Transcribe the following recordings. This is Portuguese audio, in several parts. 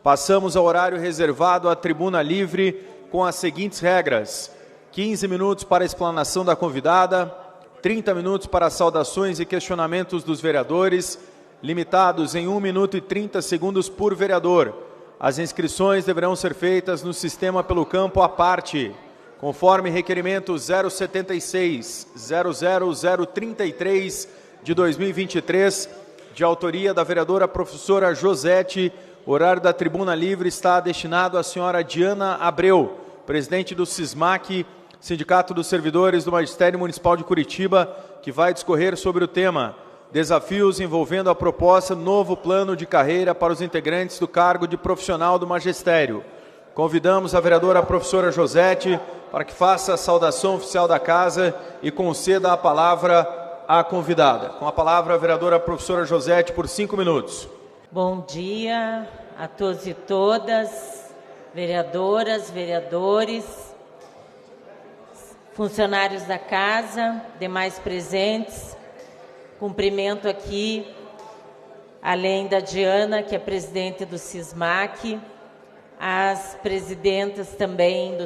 Passamos ao horário reservado à tribuna livre com as seguintes regras: 15 minutos para a explanação da convidada, 30 minutos para saudações e questionamentos dos vereadores, limitados em 1 minuto e 30 segundos por vereador. As inscrições deverão ser feitas no sistema pelo campo à parte, conforme requerimento 076-00033 de 2023, de autoria da vereadora professora Josete. O horário da tribuna livre está destinado à senhora Diana Abreu, presidente do SISMAC, Sindicato dos Servidores do Magistério Municipal de Curitiba, que vai discorrer sobre o tema Desafios envolvendo a proposta Novo Plano de Carreira para os integrantes do cargo de profissional do magistério. Convidamos a vereadora professora Josete para que faça a saudação oficial da casa e conceda a palavra à convidada. Com a palavra, a vereadora professora Josete, por 5 minutos. Bom dia a todos e todas, vereadoras, vereadores, funcionários da casa, demais presentes. Cumprimento aqui, além da Diana, que é presidente do SISMAC, as presidentas também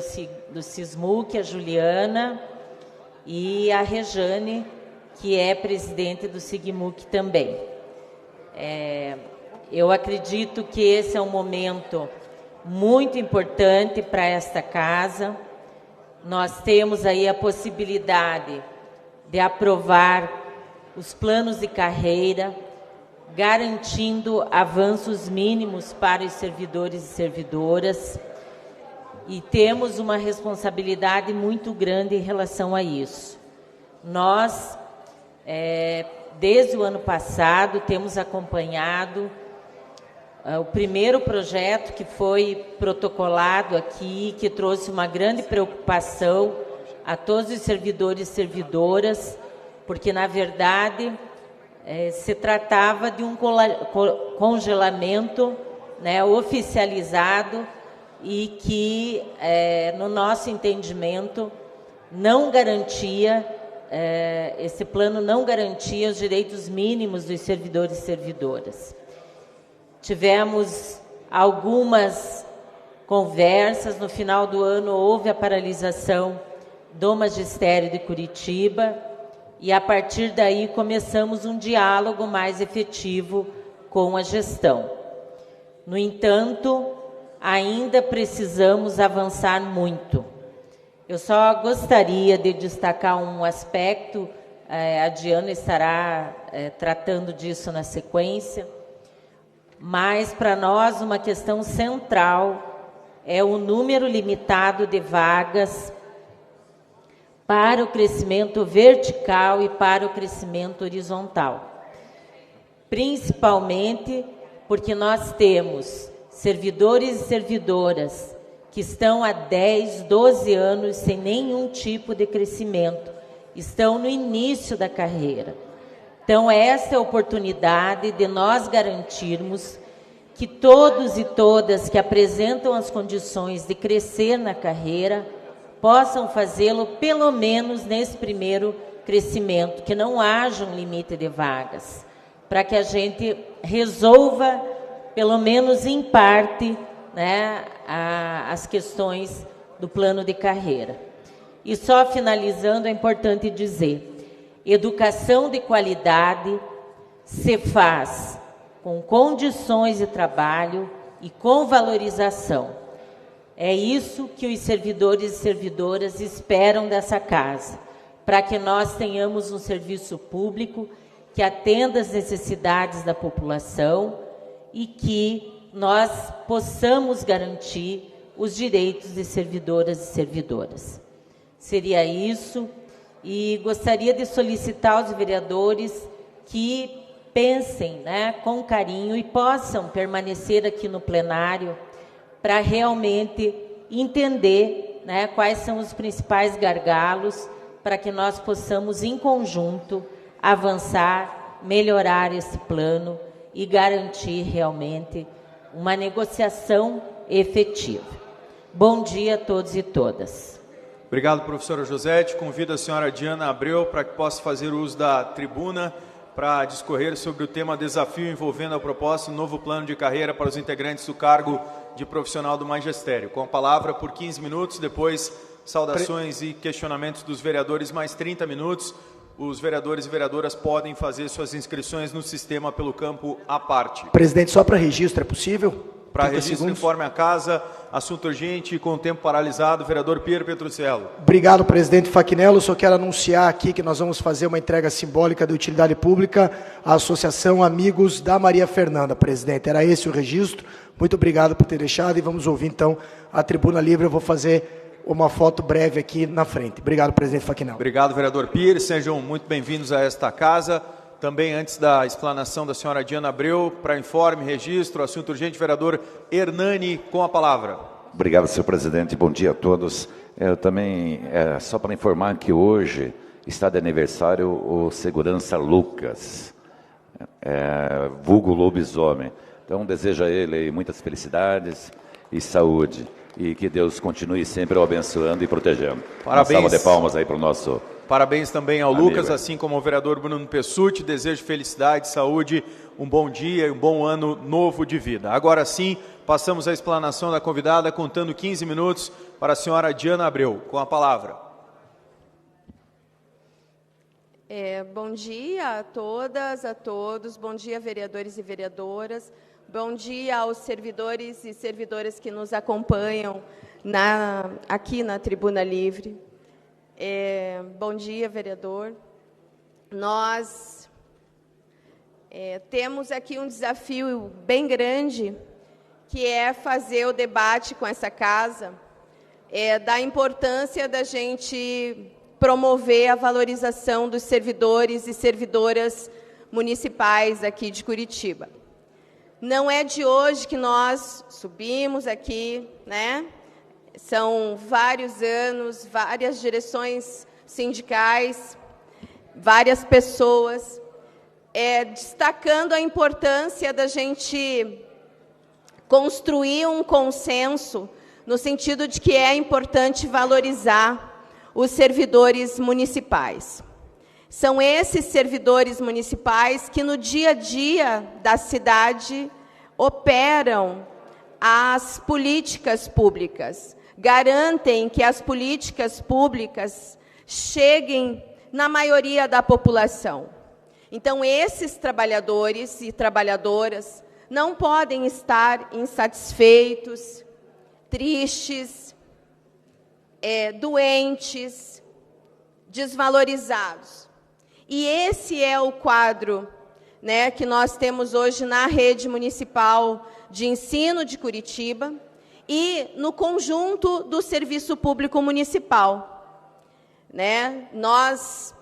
do SISMUC, a Juliana, e a Rejane, que é presidente do SIGMUC também. Eu acredito que esse é um momento muito importante para esta casa. Nós temos aí a possibilidade de aprovar os planos de carreira, garantindo avanços mínimos para os servidores e servidoras, e temos uma responsabilidade muito grande em relação a isso. Nós, desde o ano passado, temos acompanhado o primeiro projeto que foi protocolado aqui, que trouxe uma grande preocupação a todos os servidores e servidoras, porque, na verdade, se tratava de um congelamento, né, oficializado e que, no nosso entendimento, não garantia, esse plano não garantia os direitos mínimos dos servidores e servidoras. Tivemos algumas conversas, no final do ano houve a paralisação do Magistério de Curitiba, e a partir daí começamos um diálogo mais efetivo com a gestão. No entanto, ainda precisamos avançar muito. Eu só gostaria de destacar um aspecto, a Diana estará tratando disso na sequência, mas para nós uma questão central é o número limitado de vagas para o crescimento vertical e para o crescimento horizontal. Principalmente porque nós temos servidores e servidoras que estão há 10, 12 anos sem nenhum tipo de crescimento, estão no início da carreira. Então, essa é a oportunidade de nós garantirmos que todos e todas que apresentam as condições de crescer na carreira possam fazê-lo pelo menos nesse primeiro crescimento, que não haja um limite de vagas, para que a gente resolva, pelo menos em parte, né, as questões do plano de carreira. E só finalizando, é importante dizer, educação de qualidade se faz com condições de trabalho e com valorização. É isso que os servidores e servidoras esperam dessa casa, para que nós tenhamos um serviço público que atenda às necessidades da população e que nós possamos garantir os direitos de servidoras e servidoras. Seria isso, e gostaria de solicitar aos vereadores que pensem, né, com carinho e possam permanecer aqui no plenário para realmente entender, né, quais são os principais gargalos para que nós possamos, em conjunto, avançar, melhorar esse plano e garantir realmente uma negociação efetiva. Bom dia a todos e todas. Obrigado, professora Josete. Convido a senhora Diana Abreu para que possa fazer uso da tribuna para discorrer sobre o tema desafio envolvendo a proposta do novo plano de carreira para os integrantes do cargo de profissional do magistério. Com a palavra por 15 minutos, depois saudações e questionamentos dos vereadores, mais 30 minutos. Os vereadores e vereadoras podem fazer suas inscrições no sistema pelo campo à parte. Presidente, só para registro, é possível? Para registro, informe a casa, assunto urgente, com o tempo paralisado, vereador Piero Petruccello. Obrigado, presidente Fachinello. Só quero anunciar aqui que nós vamos fazer uma entrega simbólica de utilidade pública à Associação Amigos da Maria Fernanda, presidente. Era esse o registro. Muito obrigado por ter deixado e vamos ouvir, então, a tribuna livre. Eu vou fazer uma foto breve aqui na frente. Obrigado, presidente Fachinello. Obrigado, vereador Pires. Sejam muito bem-vindos a esta casa. Também, antes da explanação da senhora Diana Abreu, para informe, registro, assunto urgente, vereador Hernani, com a palavra. Obrigado, senhor presidente. Bom dia a todos. Eu também, só para informar que hoje está de aniversário o segurança Lucas, vulgo lobisomem. Então, desejo a ele muitas felicidades e saúde. E que Deus continue sempre o abençoando e protegendo. Parabéns. Uma salva de palmas aí para o nosso... Parabéns também ao amigo. Lucas, assim como ao vereador Bruno Pessutti. Desejo felicidade, saúde, um bom dia e um bom ano novo de vida. Agora sim, passamos à explanação da convidada, contando 15 minutos para a senhora Diana Abreu. Com a palavra. Bom dia a todas, a todos. Bom dia, vereadores e vereadoras. Bom dia aos servidores e servidoras que nos acompanham aqui na Tribuna Livre. Bom dia, vereador. Nós temos aqui um desafio bem grande, que é fazer o debate com essa casa, da importância da gente promover a valorização dos servidores e servidoras municipais aqui de Curitiba. Não é de hoje que nós subimos aqui, né? São vários anos, várias direções sindicais, várias pessoas, destacando a importância da gente construir um consenso no sentido de que é importante valorizar os servidores municipais. São esses servidores municipais que no dia a dia da cidade operam as políticas públicas, garantem que as políticas públicas cheguem na maioria da população. Então, esses trabalhadores e trabalhadoras não podem estar insatisfeitos, tristes, doentes, desvalorizados. E esse é o quadro, né, que nós temos hoje na rede municipal de ensino de Curitiba e no conjunto do serviço público municipal. Né? Nós,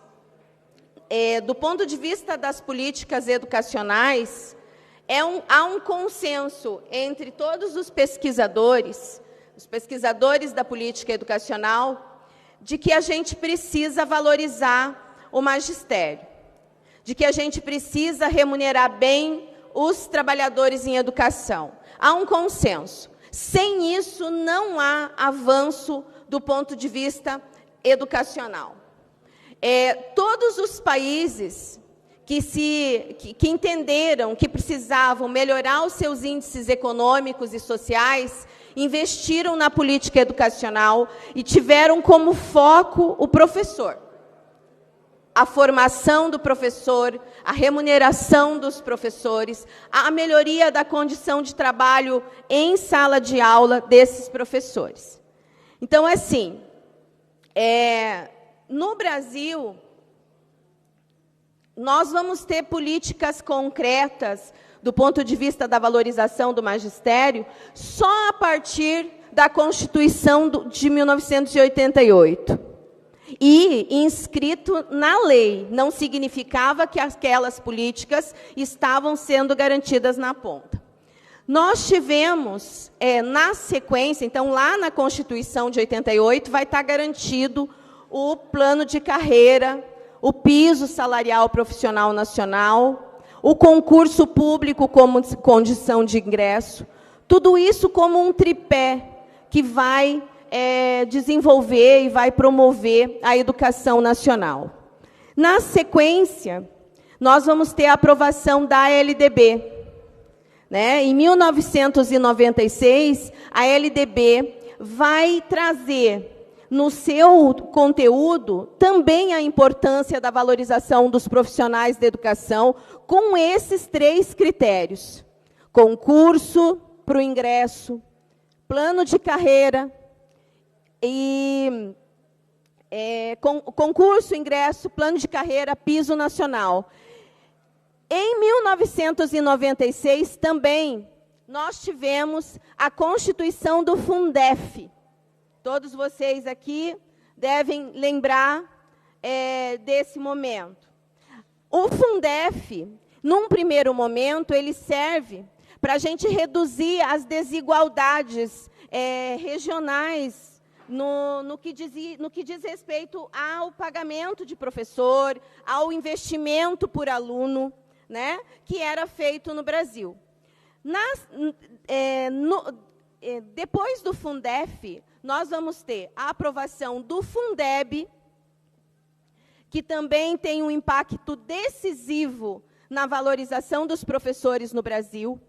do ponto de vista das políticas educacionais, há um consenso entre todos os pesquisadores da política educacional, de que a gente precisa valorizar o magistério, de que a gente precisa remunerar bem os trabalhadores em educação. Há um consenso. Sem isso, não há avanço do ponto de vista educacional. Todos os países que entenderam que precisavam melhorar os seus índices econômicos e sociais, investiram na política educacional e tiveram como foco o professor. A formação do professor, a remuneração dos professores, a melhoria da condição de trabalho em sala de aula desses professores. Então, assim, no Brasil, nós vamos ter políticas concretas do ponto de vista da valorização do magistério só a partir da Constituição de 1988. E inscrito na lei, não significava que aquelas políticas estavam sendo garantidas na ponta. Nós tivemos, na sequência, então, lá na Constituição de 88, vai estar garantido o plano de carreira, o piso salarial profissional nacional, o concurso público como condição de ingresso, tudo isso como um tripé que vai desenvolver e vai promover a educação nacional. Na sequência, nós vamos ter a aprovação da LDB. Né? Em 1996, a LDB vai trazer no seu conteúdo também a importância da valorização dos profissionais da educação com esses 3 critérios: concurso para o ingresso, plano de carreira e concurso, ingresso, plano de carreira, piso nacional. Em 1996, também, nós tivemos a constituição do Fundef. Todos vocês aqui devem lembrar desse momento. O Fundef, num primeiro momento, ele serve para a gente reduzir as desigualdades regionais no que diz respeito ao pagamento de professor, ao investimento por aluno, né, que era feito no Brasil. Depois do Fundef, nós vamos ter a aprovação do Fundeb, que também tem um impacto decisivo na valorização dos professores no Brasil.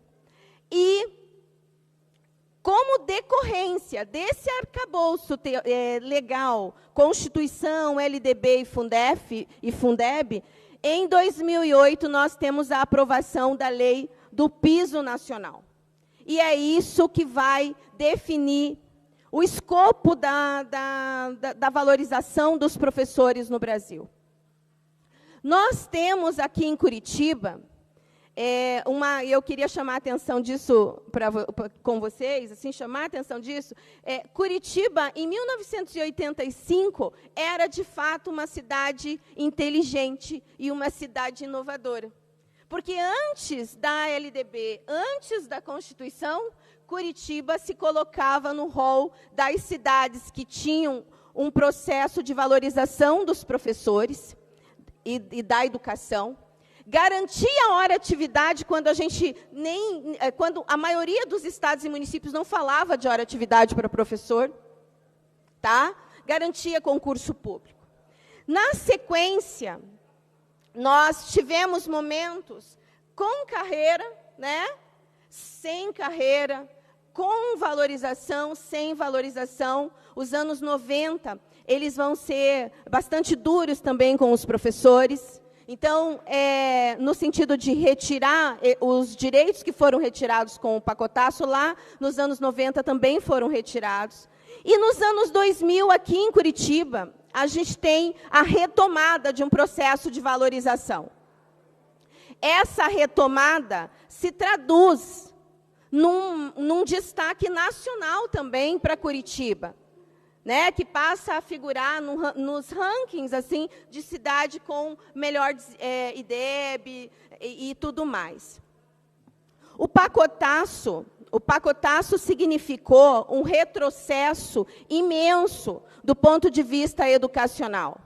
E, como decorrência desse arcabouço legal, Constituição, LDB e Fundeb, em 2008, nós temos a aprovação da lei do piso nacional. E é isso que vai definir o escopo da valorização dos professores no Brasil. Nós temos aqui em Curitiba, eu queria chamar a atenção disso com vocês, assim, chamar a atenção disso. Curitiba, em 1985, era, de fato, uma cidade inteligente e uma cidade inovadora. Porque antes da LDB, antes da Constituição, Curitiba se colocava no rol das cidades que tinham um processo de valorização dos professores e da educação, garantia a hora-atividade quando quando a maioria dos estados e municípios não falava de hora-atividade para professor, tá? Garantia concurso público. Na sequência, nós tivemos momentos com carreira, né? Sem carreira, com valorização, sem valorização. Os anos 90, eles vão ser bastante duros também com os professores. Então, no sentido de retirar os direitos que foram retirados com o pacotaço, lá nos anos 90 também foram retirados. E nos anos 2000, aqui em Curitiba, a gente tem a retomada de um processo de valorização. Essa retomada se traduz num destaque nacional também para Curitiba, né, que passa a figurar nos rankings assim, de cidade com melhor IDEB e tudo mais. O pacotaço significou um retrocesso imenso do ponto de vista educacional.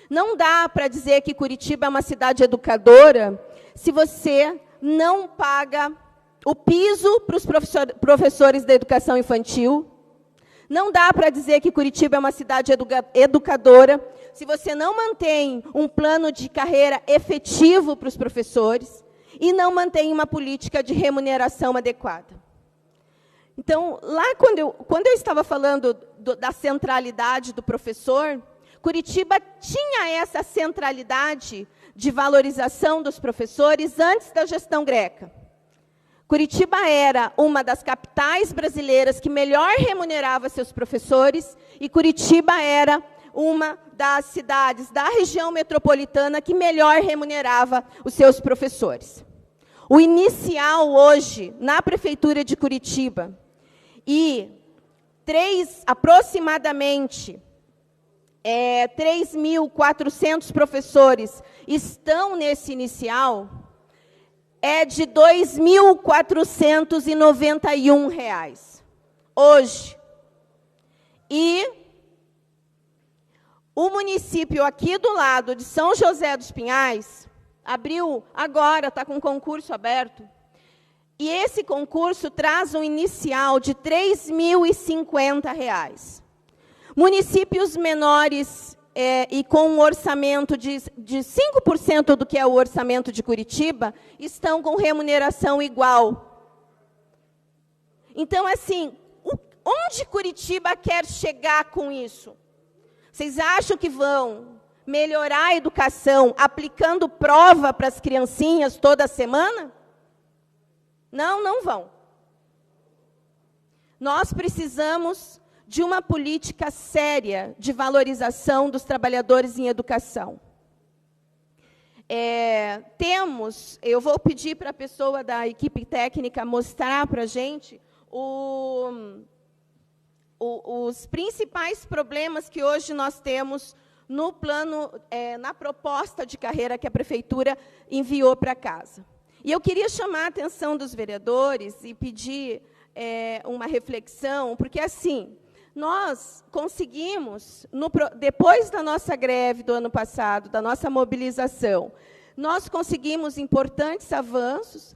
Não dá para dizer que Curitiba é uma cidade educadora se você não paga o piso para os professores da educação infantil. Não dá para dizer que Curitiba é uma cidade educadora se você não mantém um plano de carreira efetivo para os professores e não mantém uma política de remuneração adequada. Então, lá quando eu estava falando da centralidade do professor, Curitiba tinha essa centralidade de valorização dos professores antes da gestão Greca. Curitiba era uma das capitais brasileiras que melhor remunerava seus professores, e Curitiba era uma das cidades da região metropolitana que melhor remunerava os seus professores. O inicial hoje, na Prefeitura de Curitiba, e aproximadamente 3.400 professores estão nesse inicial, é de R$ 2.491 hoje. E o município aqui do lado, de São José dos Pinhais, abriu agora, está com concurso aberto, e esse concurso traz um inicial de R$ 3.050. Municípios menores e com um orçamento de 5% do que é o orçamento de Curitiba, estão com remuneração igual. Então, assim, onde Curitiba quer chegar com isso? Vocês acham que vão melhorar a educação aplicando prova para as criancinhas toda semana? Não, não vão. Nós precisamos de uma política séria de valorização dos trabalhadores em educação. Eu vou pedir para a pessoa da equipe técnica mostrar para a gente os principais problemas que hoje nós temos no plano, na proposta de carreira que a Prefeitura enviou para casa. E eu queria chamar a atenção dos vereadores e pedir uma reflexão, porque, assim, nós conseguimos, depois da nossa greve do ano passado, da nossa mobilização, nós conseguimos importantes avanços,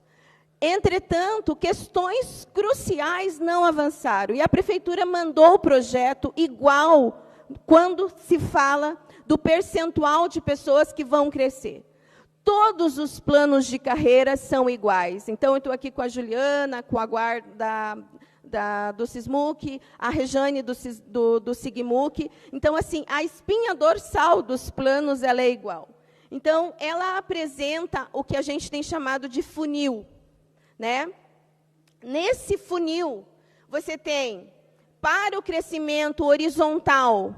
entretanto, questões cruciais não avançaram. E a Prefeitura mandou o projeto igual quando se fala do percentual de pessoas que vão crescer. Todos os planos de carreira são iguais. Então, eu estou aqui com a Juliana, com a guarda do SISMUC, a Rejane do SIGMUC. Então, assim, a espinha dorsal dos planos ela é igual. Então, ela apresenta o que a gente tem chamado de funil, né? Nesse funil, você tem, para o crescimento horizontal,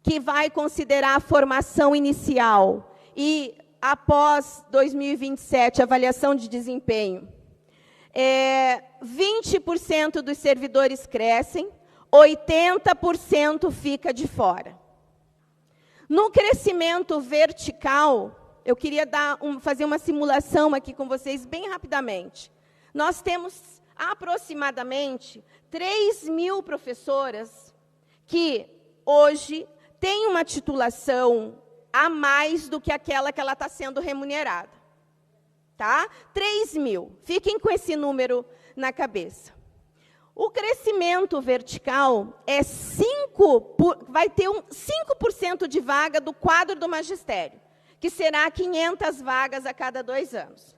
que vai considerar a formação inicial e, após 2027, avaliação de desempenho, 20% dos servidores crescem, 80% fica de fora. No crescimento vertical, eu queria fazer uma simulação aqui com vocês bem rapidamente. Nós temos aproximadamente 3.000 professoras que hoje têm uma titulação a mais do que aquela que ela está sendo remunerada. Tá? 3.000. Fiquem com esse número na cabeça. O crescimento vertical vai ter 5% de vaga do quadro do magistério, que será 500 vagas a cada 2 anos.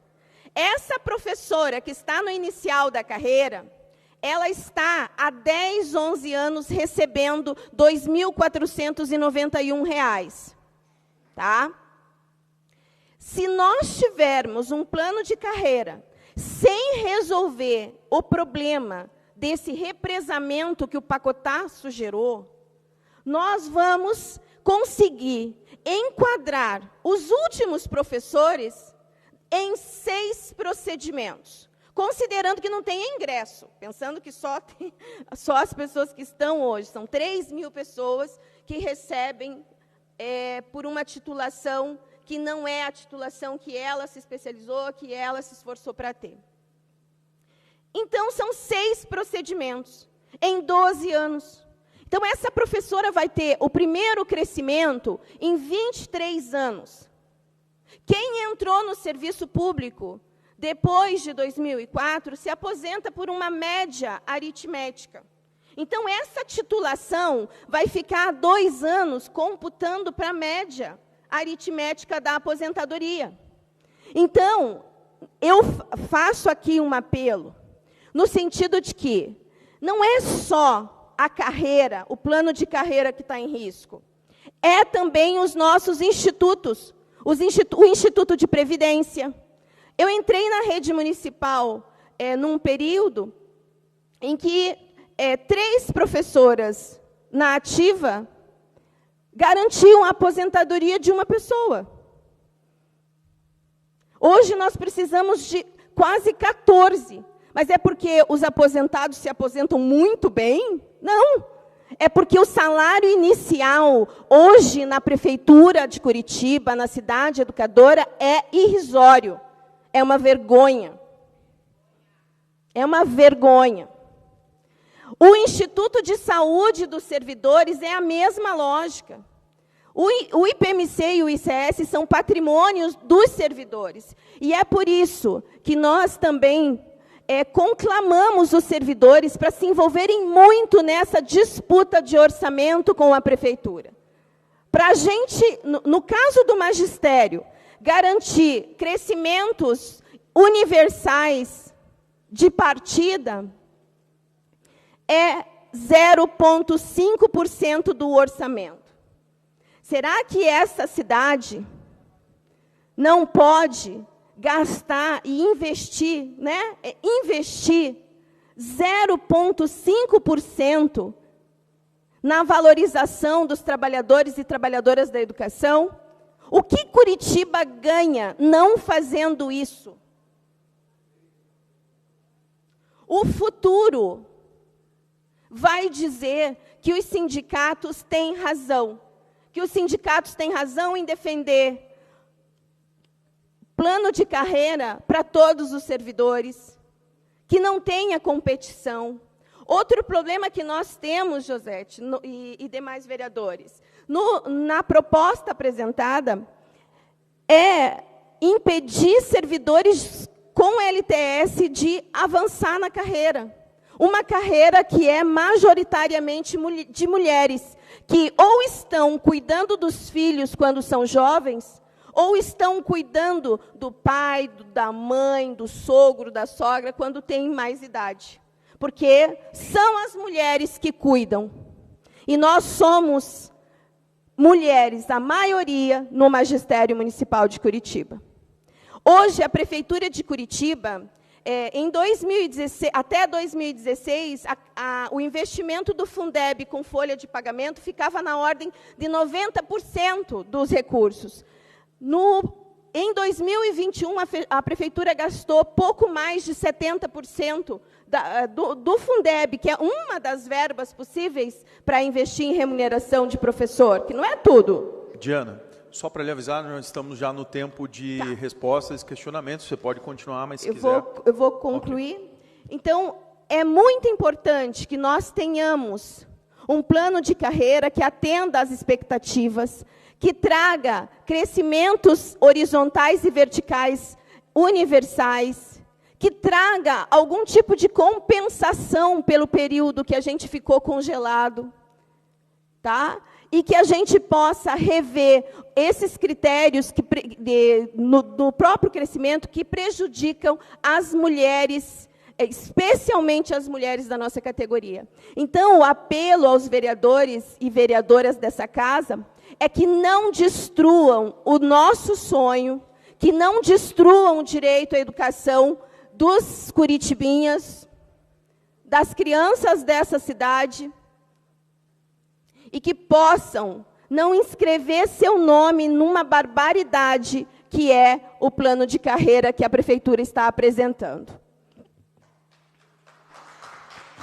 Essa professora que está no inicial da carreira, ela está há 10, 11 anos recebendo R$ 2.491. Tá? Se nós tivermos um plano de carreira sem resolver o problema desse represamento que o pacotaço gerou, nós vamos conseguir enquadrar os últimos professores em 6 procedimentos, considerando que não tem ingresso, pensando que só as pessoas que estão hoje, são 3.000 pessoas que recebem por uma titulação que não é a titulação que ela se especializou, que ela se esforçou para ter. Então, são 6 procedimentos em 12 anos. Então, essa professora vai ter o primeiro crescimento em 23 anos. Quem entrou no serviço público depois de 2004 se aposenta por uma média aritmética. Então, essa titulação vai ficar 2 anos computando para a média aritmética da aposentadoria. Então, eu faço aqui um apelo, no sentido de que não é só a carreira, o plano de carreira que está em risco, é também os nossos institutos, o Instituto de Previdência. Eu entrei na rede municipal num período em que 3 professoras na ativa garantiam a aposentadoria de uma pessoa. Hoje nós precisamos de quase 14. Mas é porque os aposentados se aposentam muito bem? Não. É porque o salário inicial, hoje, na Prefeitura de Curitiba, na cidade educadora, é irrisório. É uma vergonha. É uma vergonha. O Instituto de Saúde dos Servidores é a mesma lógica. O IPMC e o ICS são patrimônios dos servidores. E é por isso que nós também conclamamos os servidores para se envolverem muito nessa disputa de orçamento com a Prefeitura. Para a gente, no caso do magistério, garantir crescimentos universais de partida, é 0,5% do orçamento. Será que essa cidade não pode gastar e investir, né? Investir 0,5% na valorização dos trabalhadores e trabalhadoras da educação? O que Curitiba ganha não fazendo isso? O futuro vai dizer que os sindicatos têm razão, em defender plano de carreira para todos os servidores, que não tenha competição. Outro problema que nós temos, Josete, e demais vereadores, na proposta apresentada, é impedir servidores com LTS de avançar na carreira. Uma carreira que é majoritariamente de mulheres, que ou estão cuidando dos filhos quando são jovens, ou estão cuidando do pai, da mãe, do sogro, da sogra, quando têm mais idade. Porque são as mulheres que cuidam. E nós somos mulheres, a maioria, no Magistério Municipal de Curitiba. Hoje, a Prefeitura de Curitiba, até 2016, o investimento do Fundeb com folha de pagamento ficava na ordem de 90% dos recursos. Em 2021, a Prefeitura gastou pouco mais de 70% do Fundeb, que é uma das verbas possíveis para investir em remuneração de professor, que não é tudo. Diana, só para lhe avisar, nós estamos já no tempo de respostas e questionamentos. Você pode continuar, mas se quiser... Eu vou concluir. Okay. Então, é muito importante que nós tenhamos um plano de carreira que atenda às expectativas, que traga crescimentos horizontais e verticais universais, que traga algum tipo de compensação pelo período que a gente ficou congelado, tá? E que a gente possa rever esses critérios no próprio crescimento que prejudicam as mulheres, especialmente as mulheres da nossa categoria. Então, o apelo aos vereadores e vereadoras dessa casa é que não destruam o nosso sonho, que não destruam o direito à educação dos curitibinhas, das crianças dessa cidade, e que possam não inscrever seu nome numa barbaridade que é o plano de carreira que a Prefeitura está apresentando.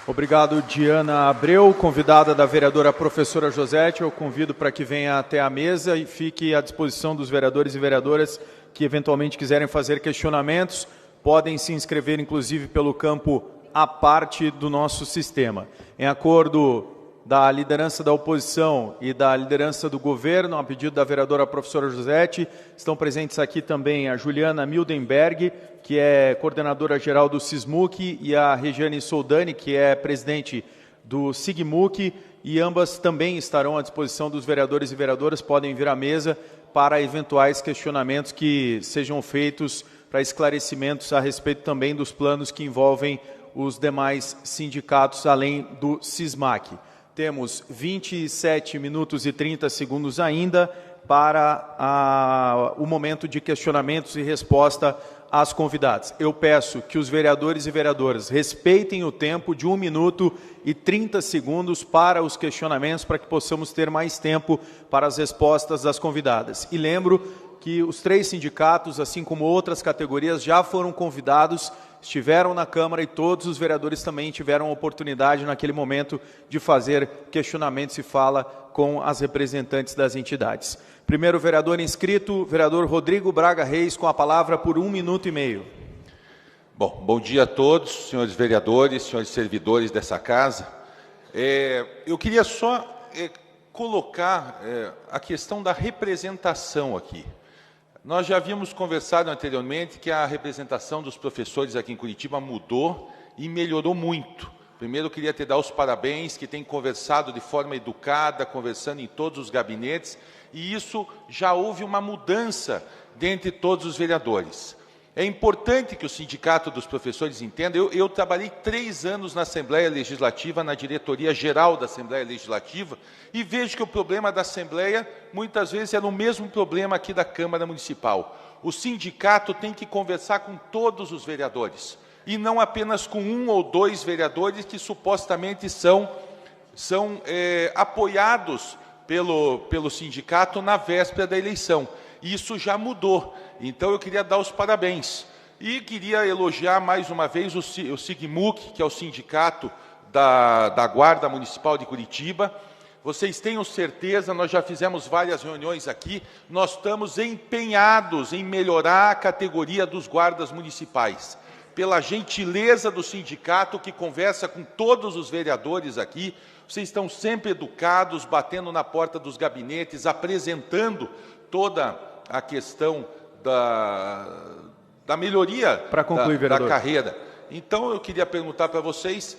Obrigado, Diana Abreu, convidada da vereadora professora Josete. Eu convido para que venha até a mesa e fique à disposição dos vereadores e vereadoras que eventualmente quiserem fazer questionamentos. Podem se inscrever, inclusive, pelo campo à parte do nosso sistema. Em acordo da liderança da oposição e da liderança do governo, a pedido da vereadora professora Josete, estão presentes aqui também a Juliana Mildenberg, que é coordenadora geral do SISMUC, e a Regiane Soldani, que é presidente do SIGMUC, e ambas também estarão à disposição dos vereadores e vereadoras, podem vir à mesa para eventuais questionamentos que sejam feitos para esclarecimentos a respeito também dos planos que envolvem os demais sindicatos, além do SISMAC. Temos 27 minutos e 30 segundos ainda para o momento de questionamentos e resposta às convidadas. Eu peço que os vereadores e vereadoras respeitem o tempo de 1 minuto e 30 segundos para os questionamentos, para que possamos ter mais tempo para as respostas das convidadas. E lembro que os 3 sindicatos, assim como outras categorias, já foram convidados, estiveram na Câmara, e todos os vereadores também tiveram a oportunidade, naquele momento, de fazer questionamentos e fala com as representantes das entidades. Primeiro vereador inscrito, vereador Rodrigo Braga Reis, com a palavra por 1 minuto e meio. Bom dia a todos, senhores vereadores, senhores servidores dessa casa. Eu queria só colocar a questão da representação aqui. Nós já havíamos conversado anteriormente que a representação dos professores aqui em Curitiba mudou e melhorou muito. Primeiro, eu queria te dar os parabéns, que tem conversado de forma educada, conversando em todos os gabinetes, e isso já houve uma mudança dentre todos os vereadores. É importante que o Sindicato dos Professores entenda, eu trabalhei 3 anos na Assembleia Legislativa, na diretoria geral da Assembleia Legislativa, e vejo que o problema da Assembleia, muitas vezes, era o mesmo problema aqui da Câmara Municipal. O sindicato tem que conversar com todos os vereadores, e não apenas com 1 ou 2 vereadores que supostamente são apoiados pelo sindicato na véspera da eleição. Isso já mudou. Então, eu queria dar os parabéns. E queria elogiar mais uma vez o SIGMUC, que é o sindicato da Guarda Municipal de Curitiba. Vocês tenham certeza, nós já fizemos várias reuniões aqui, nós estamos empenhados em melhorar a categoria dos guardas municipais. Pela gentileza do sindicato, que conversa com todos os vereadores aqui, vocês estão sempre educados, batendo na porta dos gabinetes, apresentando toda a questão da melhoria para concluir, da carreira. Então, eu queria perguntar para vocês,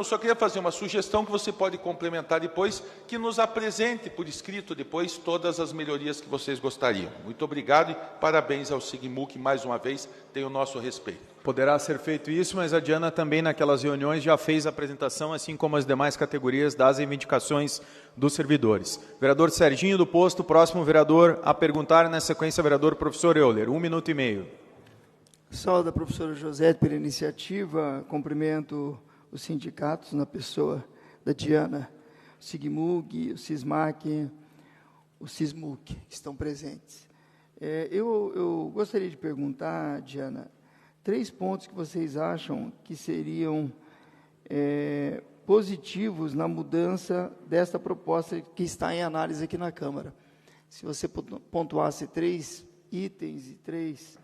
só queria fazer uma sugestão que você pode complementar depois, que nos apresente por escrito depois todas as melhorias que vocês gostariam. Muito obrigado e parabéns ao SIGMUC, mais uma vez, tem o nosso respeito. Poderá ser feito isso, mas a Diana também naquelas reuniões já fez a apresentação, assim como as demais categorias das reivindicações dos servidores. Vereador Serginho do Posto, próximo vereador a perguntar, na sequência, vereador professor Euler, 1 minuto e meio. Saúde a professora Josete pela iniciativa, cumprimento os sindicatos na pessoa da Diana, o SIGMUG, o SISMAC, o SISMUC, que estão presentes. Eu gostaria de perguntar, Diana, 3 pontos que vocês acham que seriam positivos na mudança desta proposta que está em análise aqui na Câmara. Se você pontuasse 3 itens e 3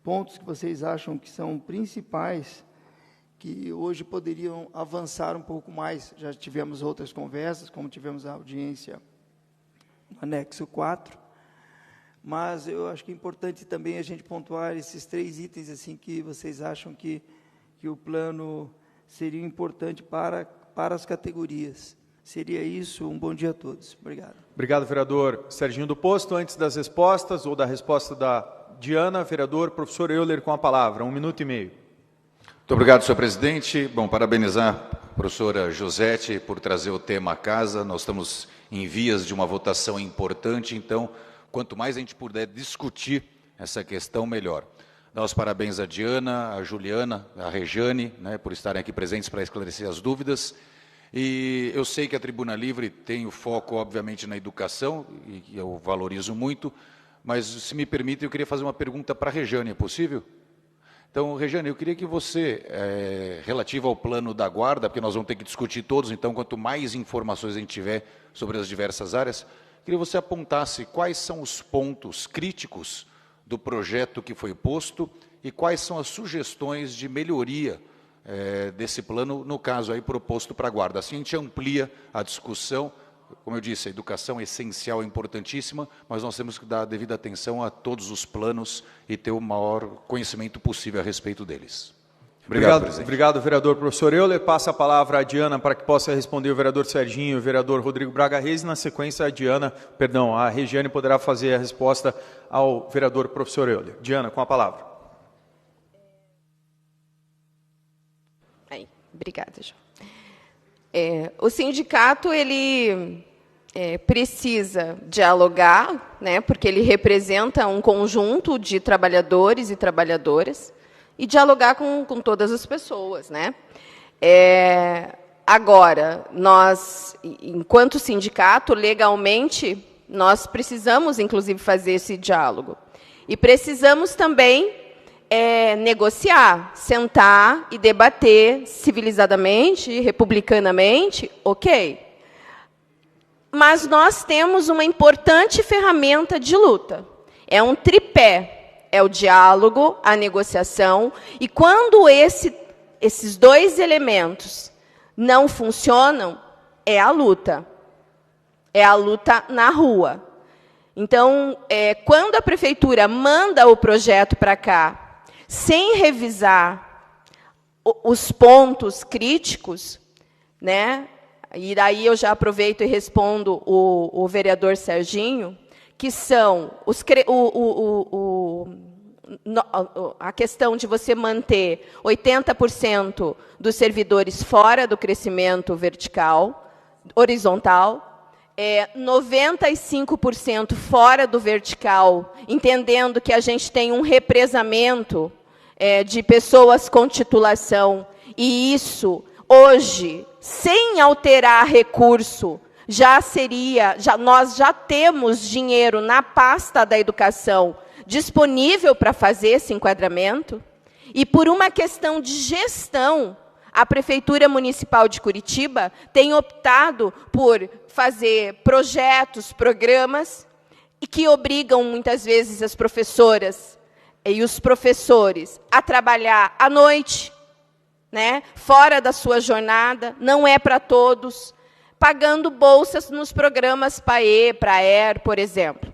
pontos que vocês acham que são principais, que hoje poderiam avançar um pouco mais. Já tivemos outras conversas, como tivemos a audiência no anexo 4, mas eu acho que é importante também a gente pontuar esses 3 itens assim, que vocês acham que o plano seria importante para as categorias. Seria isso, um bom dia a todos. Obrigado. Obrigado, vereador Serginho do Posto. Antes das respostas, ou da resposta da Diana, vereador professor Euler com a palavra, 1 minuto e meio. Muito obrigado, senhor presidente. Bom, parabenizar a professora Josete por trazer o tema à casa. Nós estamos em vias de uma votação importante, então, quanto mais a gente puder discutir essa questão, melhor. Dar os parabéns à Diana, à Juliana, à Rejane, né, por estarem aqui presentes para esclarecer as dúvidas. E eu sei que a Tribuna Livre tem o foco, obviamente, na educação, e eu valorizo muito, mas, se me permite, eu queria fazer uma pergunta para a Rejane, é possível? Então, Rejane, eu queria que você, relativo ao plano da guarda, porque nós vamos ter que discutir todos, então, quanto mais informações a gente tiver sobre as diversas áreas, queria que você apontasse quais são os pontos críticos do projeto que foi posto e quais são as sugestões de melhoria desse plano, no caso aí proposto para a guarda. Assim a gente amplia a discussão. Como eu disse, a educação é essencial, é importantíssima, mas nós temos que dar devida atenção a todos os planos e ter o maior conhecimento possível a respeito deles. Obrigado, presidente. Obrigado, vereador professor Euler. Passa a palavra à Diana para que possa responder o vereador Serginho e o vereador Rodrigo Braga Reis. Na sequência, a Regiane poderá fazer a resposta ao vereador professor Euler. Diana, com a palavra. Obrigada, João. O sindicato, ele precisa dialogar, né, porque ele representa um conjunto de trabalhadores e trabalhadoras, e dialogar com todas as pessoas, né? Agora, nós, enquanto sindicato, legalmente, nós precisamos, inclusive, fazer esse diálogo. E precisamos também negociar, sentar e debater civilizadamente, republicanamente, ok. Mas nós temos uma importante ferramenta de luta. É um tripé. É o diálogo, a negociação. E quando esses 2 elementos não funcionam, é a luta. É a luta na rua. Então, quando a prefeitura manda o projeto para cá, sem revisar os pontos críticos, né? E daí eu já aproveito e respondo o vereador Serginho, que são a questão de você manter 80% dos servidores fora do crescimento vertical, horizontal, 95% fora do vertical, entendendo que a gente tem um represamento de pessoas com titulação, e isso, hoje, sem alterar recurso, nós já temos dinheiro na pasta da educação disponível para fazer esse enquadramento, e por uma questão de gestão, a Prefeitura Municipal de Curitiba tem optado por fazer projetos, programas, e que obrigam, muitas vezes, as professoras e os professores a trabalhar à noite, né, fora da sua jornada, não é para todos, pagando bolsas nos programas PAE, PRAER, por exemplo.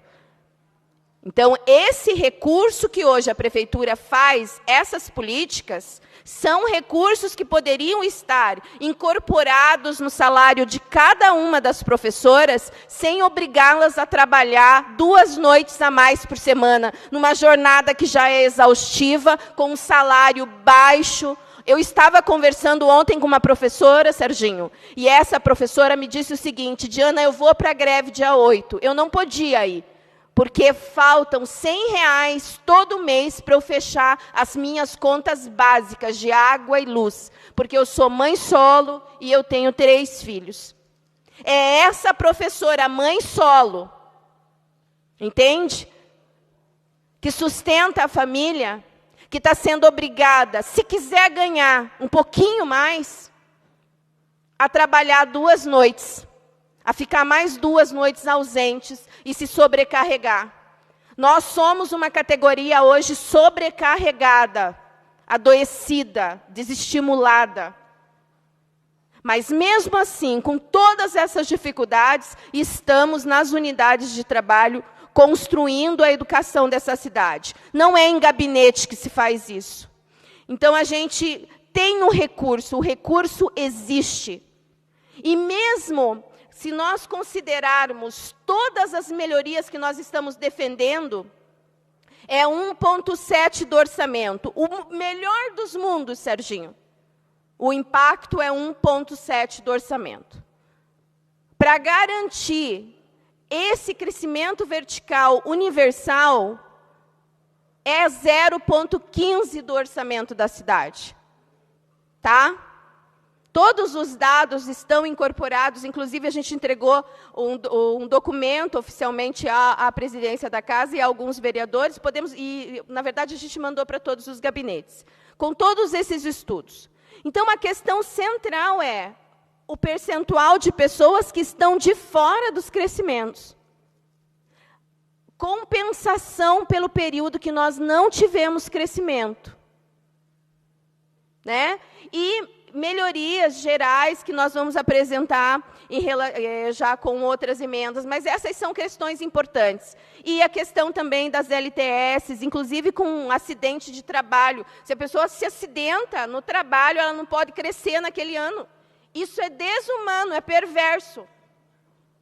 Então, esse recurso que hoje a Prefeitura faz, essas políticas, são recursos que poderiam estar incorporados no salário de cada uma das professoras, sem obrigá-las a trabalhar 2 noites a mais por semana, numa jornada que já é exaustiva, com um salário baixo. Eu estava conversando ontem com uma professora, Serginho, e essa professora me disse o seguinte: Diana, eu vou para a greve dia 8. Eu não podia ir, porque faltam R$100 todo mês para eu fechar as minhas contas básicas de água e luz, porque eu sou mãe solo e eu tenho 3 filhos. É essa professora, mãe solo, entende? Que sustenta a família, que está sendo obrigada, se quiser ganhar um pouquinho mais, a trabalhar 2 noites, a ficar mais 2 noites ausentes e se sobrecarregar. Nós somos uma categoria hoje sobrecarregada, adoecida, desestimulada. Mas, mesmo assim, com todas essas dificuldades, estamos nas unidades de trabalho construindo a educação dessa cidade. Não é em gabinete que se faz isso. Então, a gente tem um recurso, o recurso existe. E mesmo se nós considerarmos todas as melhorias que nós estamos defendendo, é 1,7 do orçamento. O melhor dos mundos, Serginho. O impacto é 1,7 do orçamento. Para garantir esse crescimento vertical universal, é 0,15 do orçamento da cidade. Tá? Todos os dados estão incorporados, inclusive a gente entregou um documento oficialmente à presidência da casa e a alguns vereadores, na verdade, a gente mandou para todos os gabinetes, com todos esses estudos. Então, a questão central é o percentual de pessoas que estão de fora dos crescimentos. Compensação pelo período que nós não tivemos crescimento. Né? E melhorias gerais que nós vamos apresentar já com outras emendas, mas essas são questões importantes. E a questão também das LTS, inclusive com um acidente de trabalho. Se a pessoa se acidenta no trabalho, ela não pode crescer naquele ano. Isso é desumano, é perverso.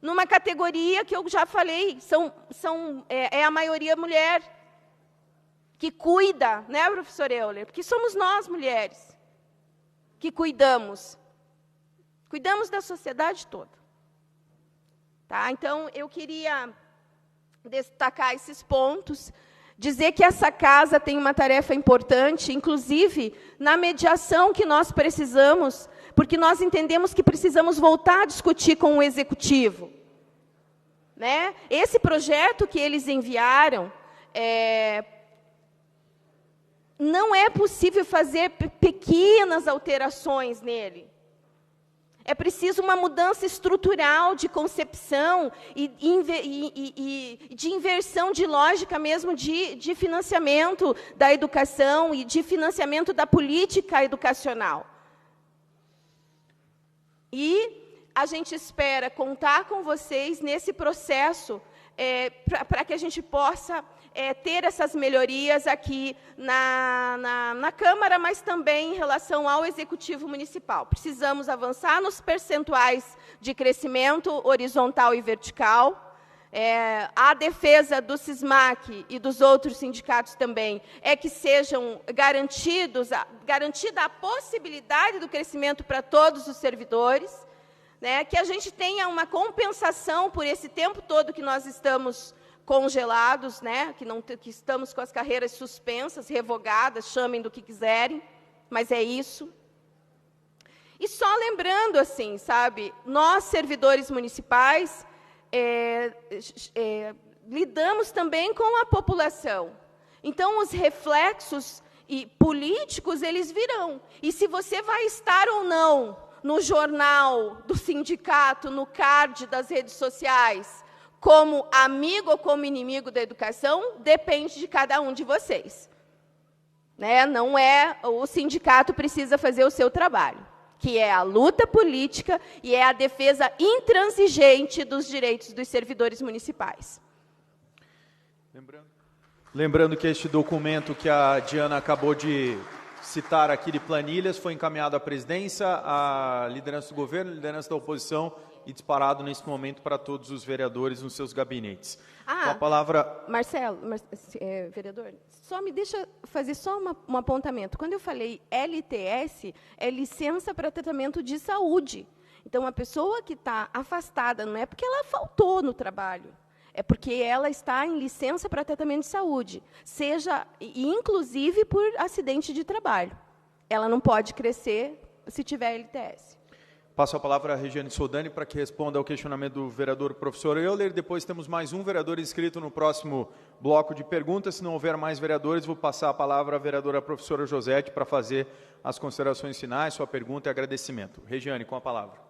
Numa categoria que eu já falei, é a maioria mulher, que cuida, né, professor Euler? Porque somos nós, mulheres, que cuidamos da sociedade toda. Tá? Então, eu queria destacar esses pontos, dizer que essa casa tem uma tarefa importante, inclusive na mediação que nós precisamos, porque nós entendemos que precisamos voltar a discutir com o Executivo. Né? Esse projeto que eles enviaram, não é possível fazer pequenas alterações nele. É preciso uma mudança estrutural de concepção e de inversão de lógica mesmo de financiamento da educação e de financiamento da política educacional. E a gente espera contar com vocês nesse processo para que a gente possa ter essas melhorias aqui na Câmara, mas também em relação ao Executivo Municipal. Precisamos avançar nos percentuais de crescimento horizontal e vertical. A defesa do SISMAC e dos outros sindicatos também é que sejam garantida a possibilidade do crescimento para todos os servidores, né, que a gente tenha uma compensação por esse tempo todo que nós estamos congelados, né, que estamos com as carreiras suspensas, revogadas, chamem do que quiserem, mas é isso. E só lembrando, assim, sabe, nós, servidores municipais, lidamos também com a população. Então, os reflexos políticos, eles virão. E se você vai estar ou não no jornal do sindicato, no card das redes sociais, como amigo ou como inimigo da educação, depende de cada um de vocês. Né? Não o sindicato precisa fazer o seu trabalho, que é a luta política e é a defesa intransigente dos direitos dos servidores municipais. Lembrando que este documento que a Diana acabou de citar aqui de planilhas foi encaminhado à presidência, à liderança do governo, à liderança da oposição e disparado nesse momento para todos os vereadores nos seus gabinetes. Com a palavra... Marcelo, vereador, só me deixa fazer só um apontamento. Quando eu falei LTS, é licença para tratamento de saúde. Então, a pessoa que está afastada não é porque ela faltou no trabalho, é porque ela está em licença para tratamento de saúde, seja, inclusive, por acidente de trabalho. Ela não pode crescer se tiver LTS. Passo a palavra à Regiane Soldani para que responda ao questionamento do vereador professor Euler. Depois temos mais um vereador inscrito no próximo bloco de perguntas. Se não houver mais vereadores, vou passar a palavra à vereadora professora Josete para fazer as considerações finais, sua pergunta e agradecimento. Regiane, com a palavra.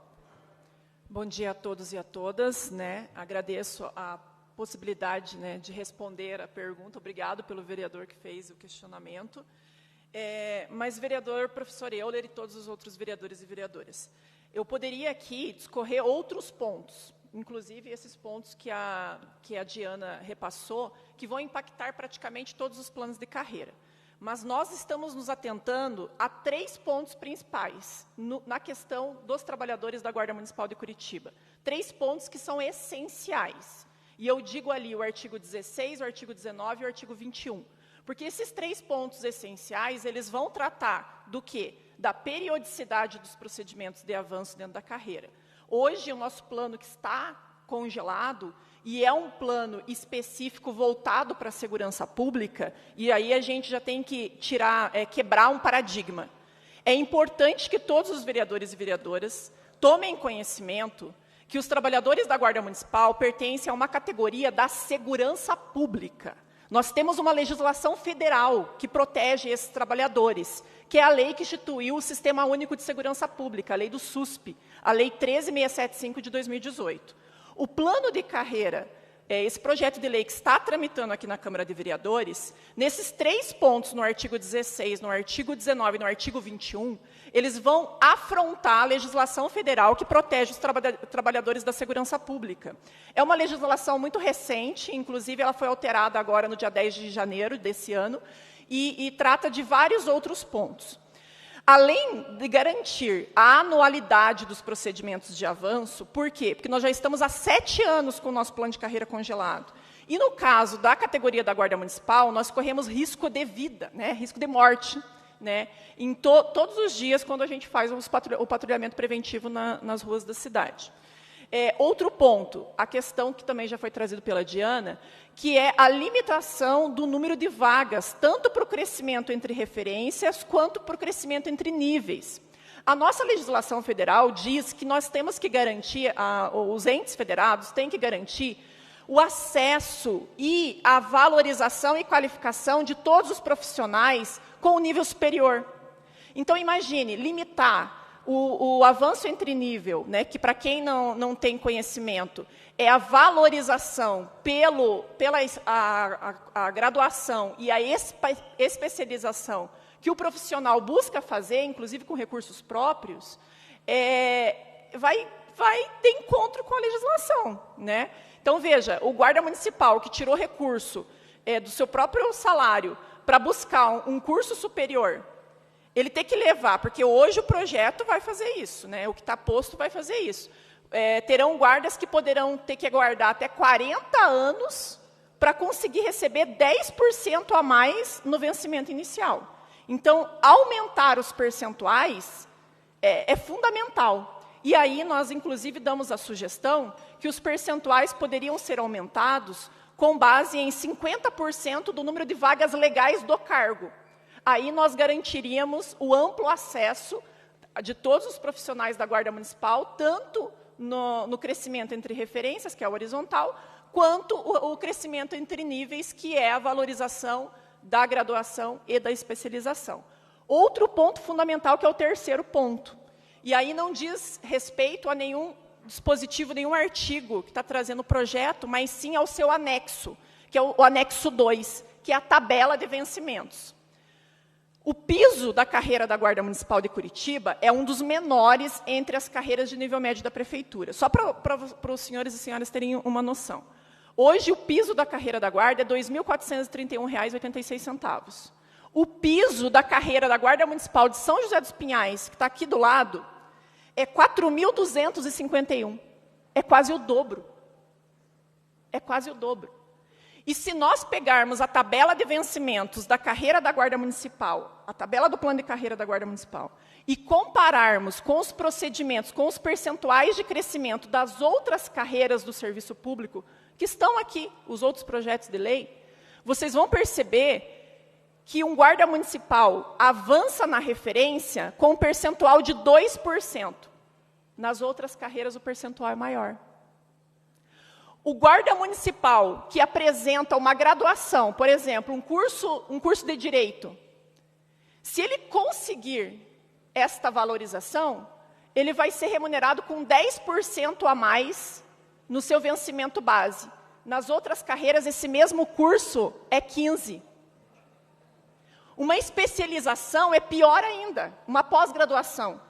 Bom dia a todos e a todas. Né? Agradeço a possibilidade, né, de responder a pergunta. Obrigado pelo vereador que fez o questionamento. Mas, vereador professor Euler e todos os outros vereadores e vereadoras, eu poderia aqui discorrer outros pontos, inclusive esses pontos que a Diana repassou, que vão impactar praticamente todos os planos de carreira. Mas nós estamos nos atentando a 3 pontos principais na questão dos trabalhadores da Guarda Municipal de Curitiba. 3 pontos que são essenciais. E eu digo ali o artigo 16, o artigo 19 e o artigo 21. Porque esses 3 pontos essenciais, eles vão tratar do quê? Da periodicidade dos procedimentos de avanço dentro da carreira. Hoje, o nosso plano que está congelado, e é um plano específico voltado para a segurança pública, e aí a gente já tem que quebrar um paradigma. É importante que todos os vereadores e vereadoras tomem conhecimento que os trabalhadores da Guarda Municipal pertencem a uma categoria da segurança pública. Nós temos uma legislação federal que protege esses trabalhadores, que é a lei que instituiu o Sistema Único de Segurança Pública, a lei do SUSP, a lei 13675 de 2018. O plano de carreira, esse projeto de lei que está tramitando aqui na Câmara de Vereadores, nesses 3 pontos, no artigo 16, no artigo 19 e no artigo 21, eles vão afrontar a legislação federal que protege os trabalhadores da segurança pública. É uma legislação muito recente, inclusive ela foi alterada agora no dia 10 de janeiro desse ano, e trata de vários outros pontos. Além de garantir a anualidade dos procedimentos de avanço, por quê? Porque nós já estamos há 7 anos com o nosso plano de carreira congelado. E no caso da categoria da Guarda Municipal, nós corremos risco de vida, né? Risco de morte, né? Em todos os dias, quando a gente faz o patrulhamento preventivo nas ruas da cidade. Outro ponto, a questão que também já foi trazido pela Diana, que é a limitação do número de vagas, tanto para o crescimento entre referências, quanto para o crescimento entre níveis. A nossa legislação federal diz que nós temos que garantir, os entes federados têm que garantir o acesso e a valorização e qualificação de todos os profissionais com o nível superior. Então, imagine, limitar o avanço entre nível, né, que para quem não tem conhecimento, é a valorização pela graduação e a especialização que o profissional busca fazer, inclusive com recursos próprios, vai vai ter encontro com a legislação, né? Então, veja, o guarda municipal que tirou recurso do seu próprio salário para buscar um curso superior, ele tem que levar, porque hoje o projeto vai fazer isso, né? O que está posto vai fazer isso. Terão guardas que poderão ter que aguardar até 40 anos para conseguir receber 10% a mais no vencimento inicial. Então, aumentar os percentuais é fundamental. E aí nós, inclusive, damos a sugestão que os percentuais poderiam ser aumentados com base em 50% do número de vagas legais do cargo. Aí nós garantiríamos o amplo acesso de todos os profissionais da Guarda Municipal, tanto no crescimento entre referências, que é o horizontal, quanto o crescimento entre níveis, que é a valorização da graduação e da especialização. Outro ponto fundamental, que é o terceiro ponto. E aí não diz respeito a nenhum dispositivo, nenhum artigo que está trazendo o projeto, mas sim ao seu anexo, que é o anexo 2, que é a tabela de vencimentos. O piso da carreira da Guarda Municipal de Curitiba é um dos menores entre as carreiras de nível médio da Prefeitura. Só para os senhores e senhoras terem uma noção. Hoje, o piso da carreira da Guarda é R$ 2.431,86. O piso da carreira da Guarda Municipal de São José dos Pinhais, que está aqui do lado, é R$ 4.251. É quase o dobro. É quase o dobro. E se nós pegarmos a tabela de vencimentos da carreira da Guarda Municipal, a tabela do plano de carreira da Guarda Municipal, e compararmos com os procedimentos, com os percentuais de crescimento das outras carreiras do serviço público, que estão aqui, os outros projetos de lei, vocês vão perceber que um guarda municipal avança na referência com um percentual de 2%. Nas outras carreiras, o percentual é maior. O guarda municipal que apresenta uma graduação, por exemplo, um curso de direito, se ele conseguir esta valorização, ele vai ser remunerado com 10% a mais no seu vencimento base. Nas outras carreiras, esse mesmo curso é 15%. Uma especialização é pior ainda, uma pós-graduação.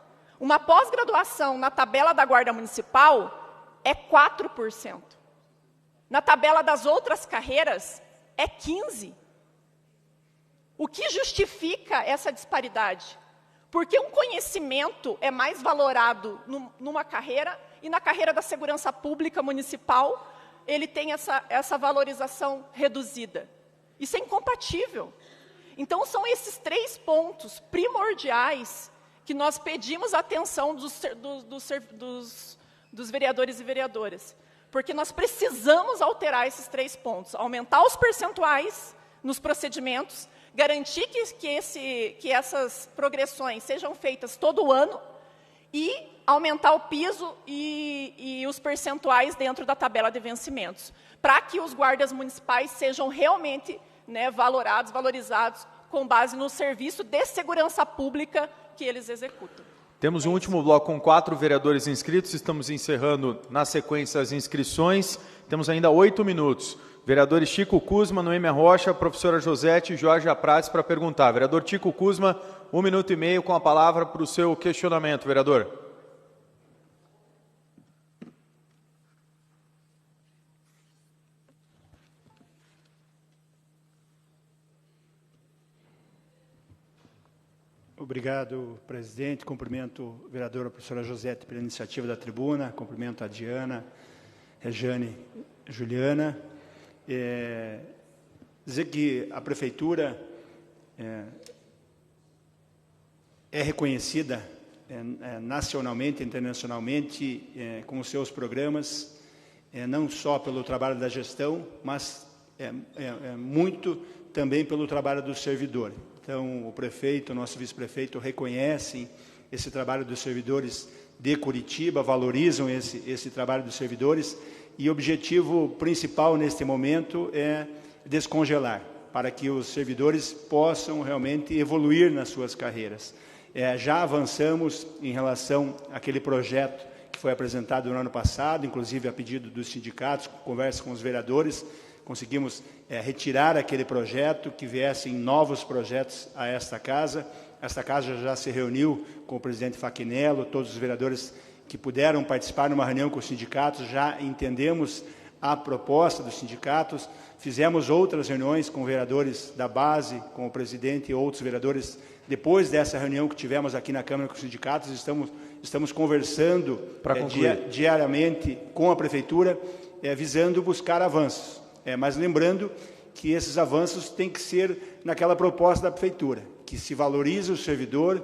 Uma pós-graduação na tabela da Guarda Municipal é 4%. Na tabela das outras carreiras é 15%. O que justifica essa disparidade? Porque um conhecimento é mais valorado numa carreira, e na carreira da segurança pública municipal, ele tem essa valorização reduzida. Isso é incompatível. Então, são esses 3 pontos primordiais que nós pedimos a atenção dos vereadores e vereadoras. Porque nós precisamos alterar esses 3 pontos. Aumentar os percentuais nos procedimentos, garantir que essas progressões sejam feitas todo ano e aumentar o piso e os percentuais dentro da tabela de vencimentos, para que os guardas municipais sejam realmente valorizados com base no serviço de segurança pública que eles executam. Temos um último bloco com 4 vereadores inscritos, estamos encerrando na sequência as inscrições, temos ainda 8 minutos. Vereadores Chico Kuzma, Noêmia Rocha, professora Josete e Jorge Apraz para perguntar. Vereador Chico Kuzma, 1 minuto e meio com a palavra para o seu questionamento, vereador. Obrigado, presidente. Cumprimento a vereadora professora Josete pela iniciativa da tribuna, cumprimento a Diana, Rejane, Juliana. Dizer que a prefeitura é reconhecida nacionalmente, internacionalmente, com os seus programas, não só pelo trabalho da gestão, mas muito também pelo trabalho do servidor. Então, o prefeito, o nosso vice-prefeito reconhecem esse trabalho dos servidores de Curitiba, valorizam esse trabalho dos servidores, e o objetivo principal neste momento é descongelar, para que os servidores possam realmente evoluir nas suas carreiras. Já avançamos em relação àquele projeto que foi apresentado no ano passado, inclusive a pedido dos sindicatos, conversa com os vereadores, conseguimos retirar aquele projeto, que viessem novos projetos a esta casa. Esta casa já se reuniu com o presidente Faquinello, todos os vereadores que puderam participar numa reunião com os sindicatos, já entendemos a proposta dos sindicatos, fizemos outras reuniões com vereadores da base, com o presidente e outros vereadores, depois dessa reunião que tivemos aqui na Câmara com os sindicatos, estamos conversando diariamente com a Prefeitura, visando buscar avanços. Mas lembrando que esses avanços têm que ser naquela proposta da Prefeitura, que se valorize o servidor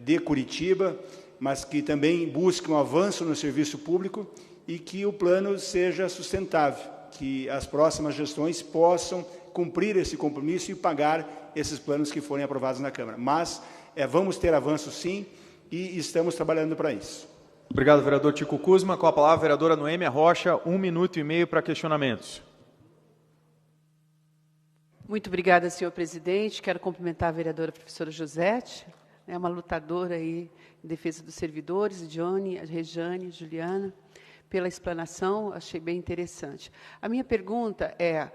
de Curitiba, mas que também busque um avanço no serviço público e que o plano seja sustentável, que as próximas gestões possam cumprir esse compromisso e pagar esses planos que forem aprovados na Câmara. Mas vamos ter avanço, sim, e estamos trabalhando para isso. Obrigado, vereador Tico Kuzma. Com a palavra, a vereadora Noêmia Rocha, 1 minuto e meio para questionamentos. Muito obrigada, senhor presidente. Quero cumprimentar a vereadora professora Josete, uma lutadora aí em defesa dos servidores, a Johnny, a Rejane, a Juliana, pela explanação, achei bem interessante. A minha pergunta é,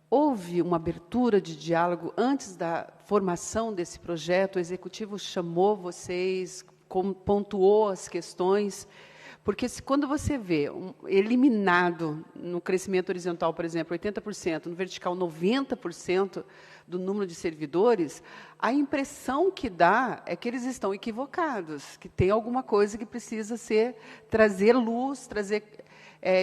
houve uma abertura de diálogo antes da formação desse projeto? O Executivo chamou vocês, pontuou as questões? Porque quando você vê eliminado no crescimento horizontal, por exemplo, 80%, no vertical 90% do número de servidores, a impressão que dá é que eles estão equivocados, que tem alguma coisa que precisa trazer luz, trazer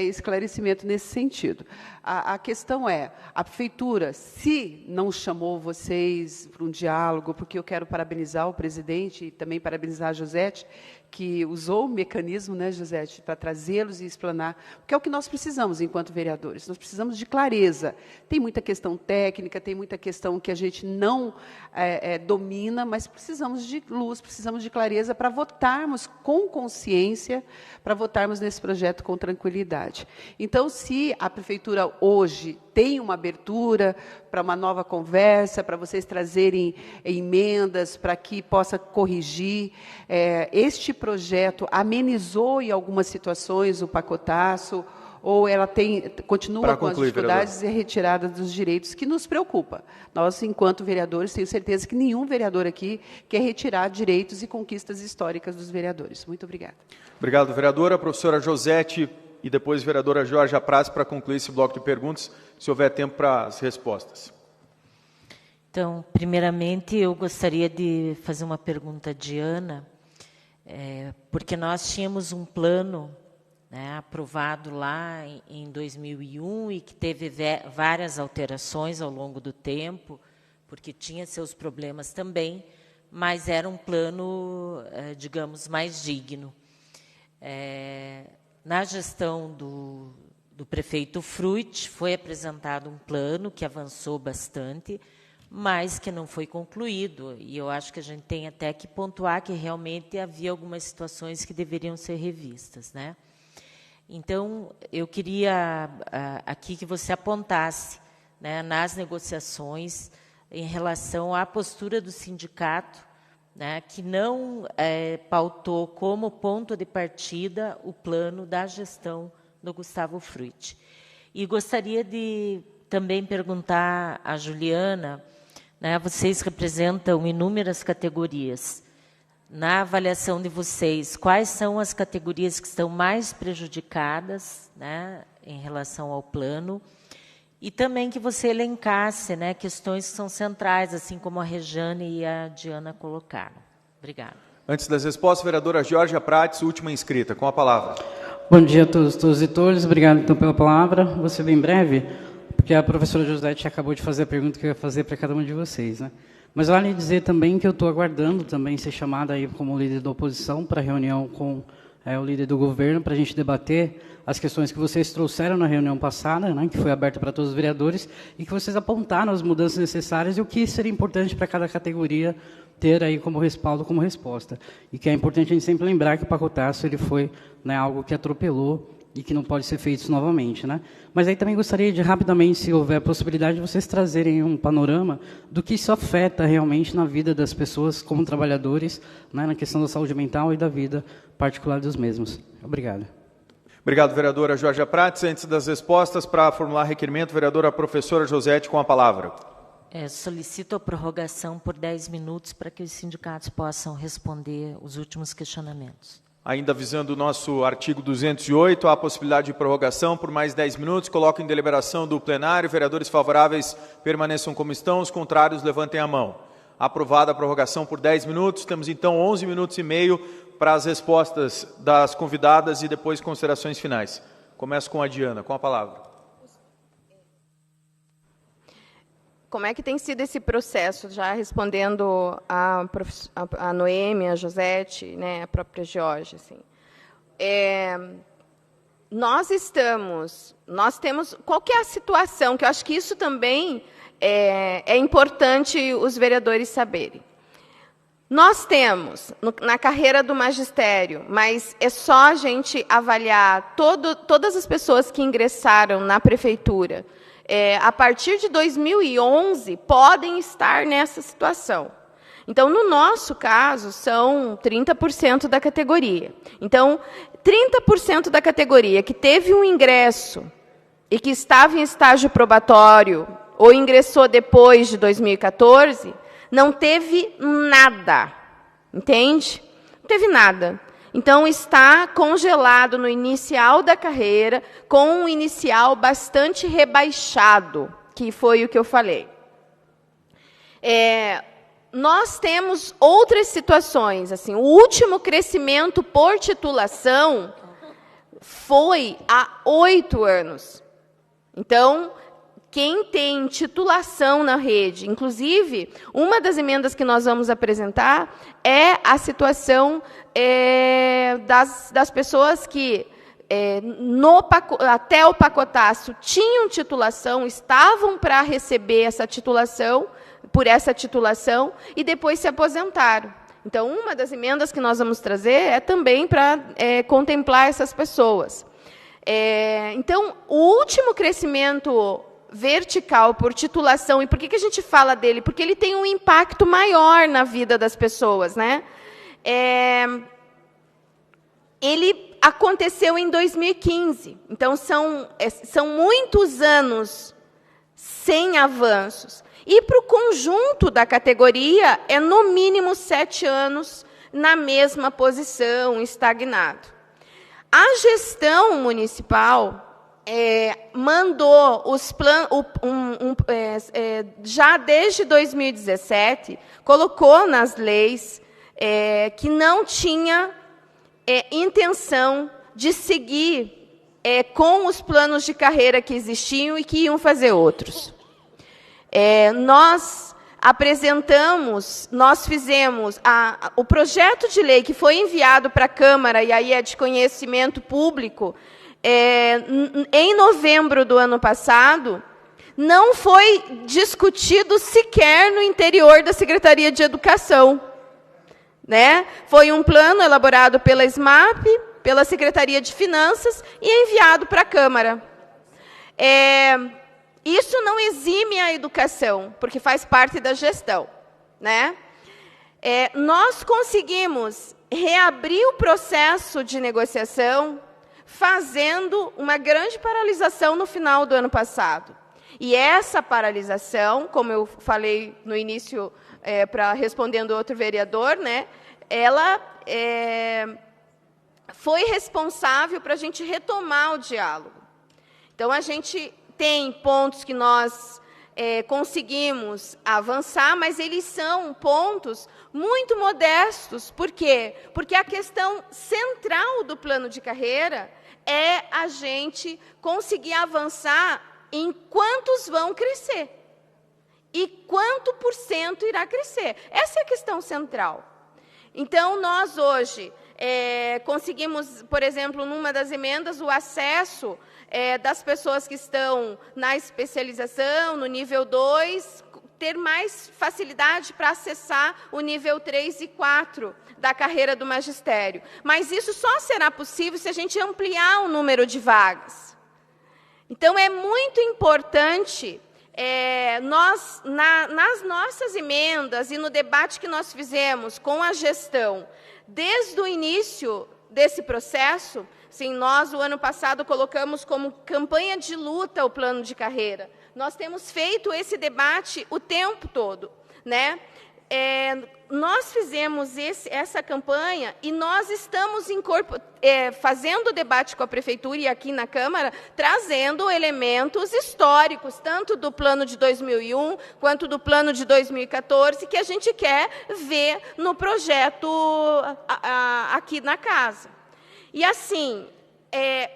esclarecimento nesse sentido. A questão é, a Prefeitura, se não chamou vocês para um diálogo, porque eu quero parabenizar o presidente e também parabenizar a Josete, que usou o mecanismo, né, Josete, para trazê-los e explanar, porque é o que nós precisamos enquanto vereadores, nós precisamos de clareza. Tem muita questão técnica, tem muita questão que a gente não domina, mas precisamos de luz, precisamos de clareza para votarmos com consciência, para votarmos nesse projeto com tranquilidade. Então, se a Prefeitura hoje tem uma abertura para uma nova conversa, para vocês trazerem emendas, para que possa corrigir. Este projeto amenizou em algumas situações o pacotaço, ou ela continua com as dificuldades e retirada dos direitos, que nos preocupa. Nós, enquanto vereadores, tenho certeza que nenhum vereador aqui quer retirar direitos e conquistas históricas dos vereadores. Muito obrigada. Obrigado, vereadora. Professora Josete e depois vereadora Georgia Prats para concluir esse bloco de perguntas, se houver tempo para as respostas. Então, primeiramente, eu gostaria de fazer uma pergunta à Diana, porque nós tínhamos um plano, né, aprovado lá em 2001 e que teve várias alterações ao longo do tempo, porque tinha seus problemas também, mas era um plano, digamos, mais digno. Na gestão do prefeito Fruit, foi apresentado um plano que avançou bastante, mas que não foi concluído. E eu acho que a gente tem até que pontuar que realmente havia algumas situações que deveriam ser revistas, né? Então, eu queria aqui que você apontasse, né, nas negociações em relação à postura do sindicato, né, que não pautou como ponto de partida o plano da gestão do Gustavo Fruit. E gostaria de também perguntar à Juliana, né, vocês representam inúmeras categorias. Na avaliação de vocês, quais são as categorias que estão mais prejudicadas, né, em relação ao plano? E também que você elencasse, né, questões que são centrais, assim como a Rejane e a Diana colocaram. Obrigada. Antes das respostas, vereadora Georgia Prats, última inscrita, com a palavra. Bom dia a todos e todas. Obrigado, então, pela palavra. Vou ser bem breve, porque a professora Josete acabou de fazer a pergunta que eu ia fazer para cada um de vocês, né? Mas vale dizer também que eu estou aguardando também ser chamada aí como líder da oposição para reunião com o líder do governo, para a gente debater as questões que vocês trouxeram na reunião passada, né, que foi aberta para todos os vereadores, e que vocês apontaram as mudanças necessárias e o que seria importante para cada categoria ter aí como respaldo, como resposta. E que é importante a gente sempre lembrar que o pacotaço ele foi, né, algo que atropelou e que não pode ser feito novamente, né? Mas aí também gostaria de, rapidamente, se houver a possibilidade, de vocês trazerem um panorama do que isso afeta realmente na vida das pessoas como trabalhadores, né, na questão da saúde mental e da vida particular dos mesmos. Obrigado. Obrigado, vereadora Georgia Prats. Antes das respostas, para formular requerimento, vereadora professora Josete, com a palavra. Solicito a prorrogação por 10 minutos para que os sindicatos possam responder os últimos questionamentos. Ainda visando o nosso artigo 208, há a possibilidade de prorrogação por mais 10 minutos. Coloco em deliberação do plenário. Vereadores favoráveis permaneçam como estão, os contrários levantem a mão. Aprovada a prorrogação por 10 minutos. Temos então 11 minutos e meio para as respostas das convidadas e depois considerações finais. Começo com a Diana, com a palavra. Como é que tem sido esse processo? Já respondendo a Noemi, a Josete, né, a própria Georgia. Assim. Nós temos... Qual que é a situação? Que eu acho que isso também é importante os vereadores saberem. Nós temos, na carreira do magistério, mas é só a gente avaliar todas as pessoas que ingressaram na prefeitura, a partir de 2011, podem estar nessa situação. Então, no nosso caso, são 30% da categoria. Então, 30% da categoria que teve um ingresso e que estava em estágio probatório ou ingressou depois de 2014, não teve nada, entende? Não teve nada. Então, está congelado no inicial da carreira, com um inicial bastante rebaixado, que foi o que eu falei. Nós temos outras situações. Assim, o último crescimento por titulação foi há 8 anos. Então, quem tem titulação na rede, inclusive, uma das emendas que nós vamos apresentar é a situação das pessoas que, até o pacotaço, tinham titulação, estavam para receber essa titulação, por essa titulação, e depois se aposentaram. Então, uma das emendas que nós vamos trazer é também para contemplar essas pessoas. Então, o último crescimento vertical por titulação, e por que a gente fala dele? Porque ele tem um impacto maior na vida das pessoas, né? Ele aconteceu em 2015, então são muitos anos sem avanços. E para o conjunto da categoria, é no mínimo 7 anos na mesma posição, estagnado. A gestão municipal mandou os já desde 2017, colocou nas leis que não tinha intenção de seguir com os planos de carreira que existiam e que iam fazer outros. Nós apresentamos, nós fizemos o projeto de lei que foi enviado para a Câmara, e aí é de conhecimento público, em novembro do ano passado, não foi discutido sequer no interior da Secretaria de Educação. Né? Foi um plano elaborado pela SMAP, pela Secretaria de Finanças, e enviado para a Câmara. Isso não exime a educação, porque faz parte da gestão. Né? Nós conseguimos reabrir o processo de negociação, fazendo uma grande paralisação no final do ano passado. E essa paralisação, como eu falei no início, respondendo outro vereador, né, ela foi responsável para a gente retomar o diálogo. Então, a gente tem pontos que nós conseguimos avançar, mas eles são pontos muito modestos. Por quê? Porque a questão central do plano de carreira é a gente conseguir avançar em quantos vão crescer e quanto por cento irá crescer. Essa é a questão central. Então, nós hoje conseguimos, por exemplo, numa das emendas, o acesso das pessoas que estão na especialização, no nível 2, ter mais facilidade para acessar o nível 3 e 4 da carreira do magistério. Mas isso só será possível se a gente ampliar o número de vagas. Então, é muito importante, nas nossas emendas e no debate que nós fizemos com a gestão, desde o início desse processo, sim, nós, o ano passado, colocamos como campanha de luta o plano de carreira. Nós temos feito esse debate o tempo todo, né? nós fizemos essa campanha e nós estamos fazendo o debate com a Prefeitura e aqui na Câmara, trazendo elementos históricos, tanto do plano de 2001 quanto do plano de 2014, que a gente quer ver no projeto aqui na casa. E assim,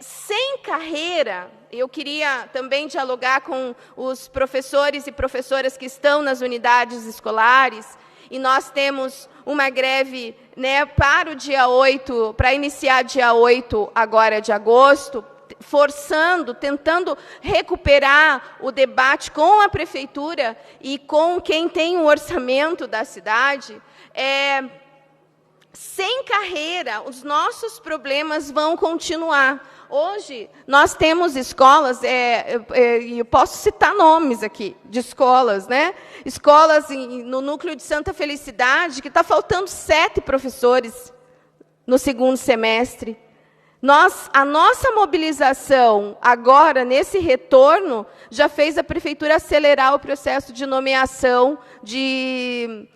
sem carreira, eu queria também dialogar com os professores e professoras que estão nas unidades escolares, e nós temos uma greve, né, para o dia 8, para iniciar dia 8 agora de agosto, tentando recuperar o debate com a Prefeitura e com quem tem o orçamento da cidade. Sem carreira, os nossos problemas vão continuar. Hoje, nós temos escolas, eu posso citar nomes aqui, de escolas, né? Escolas no núcleo de Santa Felicidade, que está faltando 7 professores no segundo semestre. A nossa mobilização agora, nesse retorno, já fez a Prefeitura acelerar o processo de nomeação de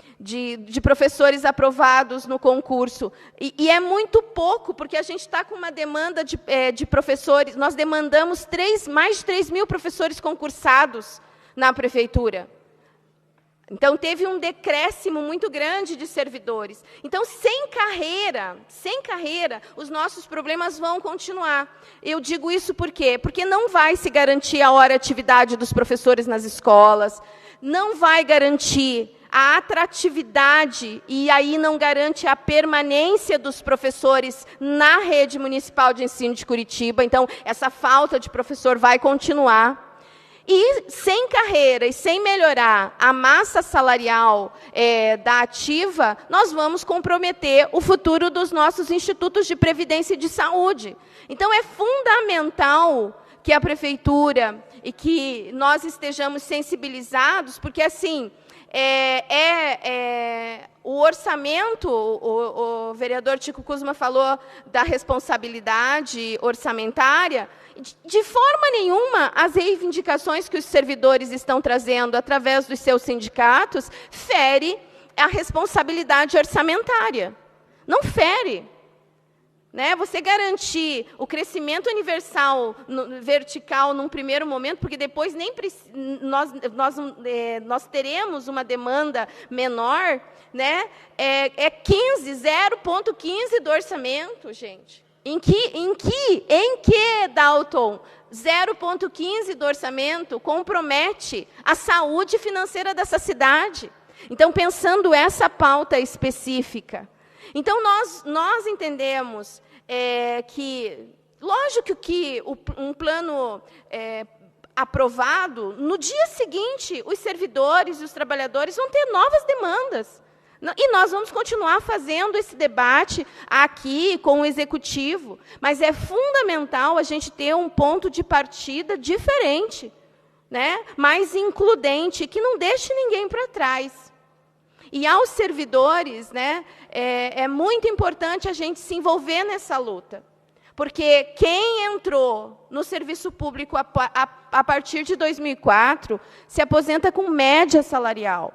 professores aprovados no concurso. E é muito pouco, porque a gente está com uma demanda de professores. Nós demandamos mais de 3 mil professores concursados na Prefeitura. Então, teve um decréscimo muito grande de servidores. Então, sem carreira, os nossos problemas vão continuar. Eu digo isso por quê? Porque não vai se garantir a hora de atividade dos professores nas escolas, não vai garantir a atratividade, e aí não garante a permanência dos professores na rede municipal de ensino de Curitiba. Então, essa falta de professor vai continuar. E sem carreira e sem melhorar a massa salarial da ativa, nós vamos comprometer o futuro dos nossos institutos de previdência e de saúde. Então, é fundamental que a Prefeitura e que nós estejamos sensibilizados, porque, assim, o orçamento, o vereador Tico Kuzma falou da responsabilidade orçamentária. De forma nenhuma, as reivindicações que os servidores estão trazendo através dos seus sindicatos fere a responsabilidade orçamentária. Não fere. Né? Você garantir o crescimento universal vertical num primeiro momento, porque depois nós teremos uma demanda menor, né? 0,15 do orçamento, gente. Em que, Dalton, 0,15 do orçamento compromete a saúde financeira dessa cidade? Então, pensando essa pauta específica. Então, nós entendemos que, lógico que um plano aprovado, no dia seguinte, os servidores e os trabalhadores vão ter novas demandas. E nós vamos continuar fazendo esse debate aqui com o Executivo, mas é fundamental a gente ter um ponto de partida diferente, né? Mais includente, que não deixe ninguém para trás. E aos servidores, né, é muito importante a gente se envolver nessa luta, porque quem entrou no serviço público a partir de 2004 se aposenta com média salarial.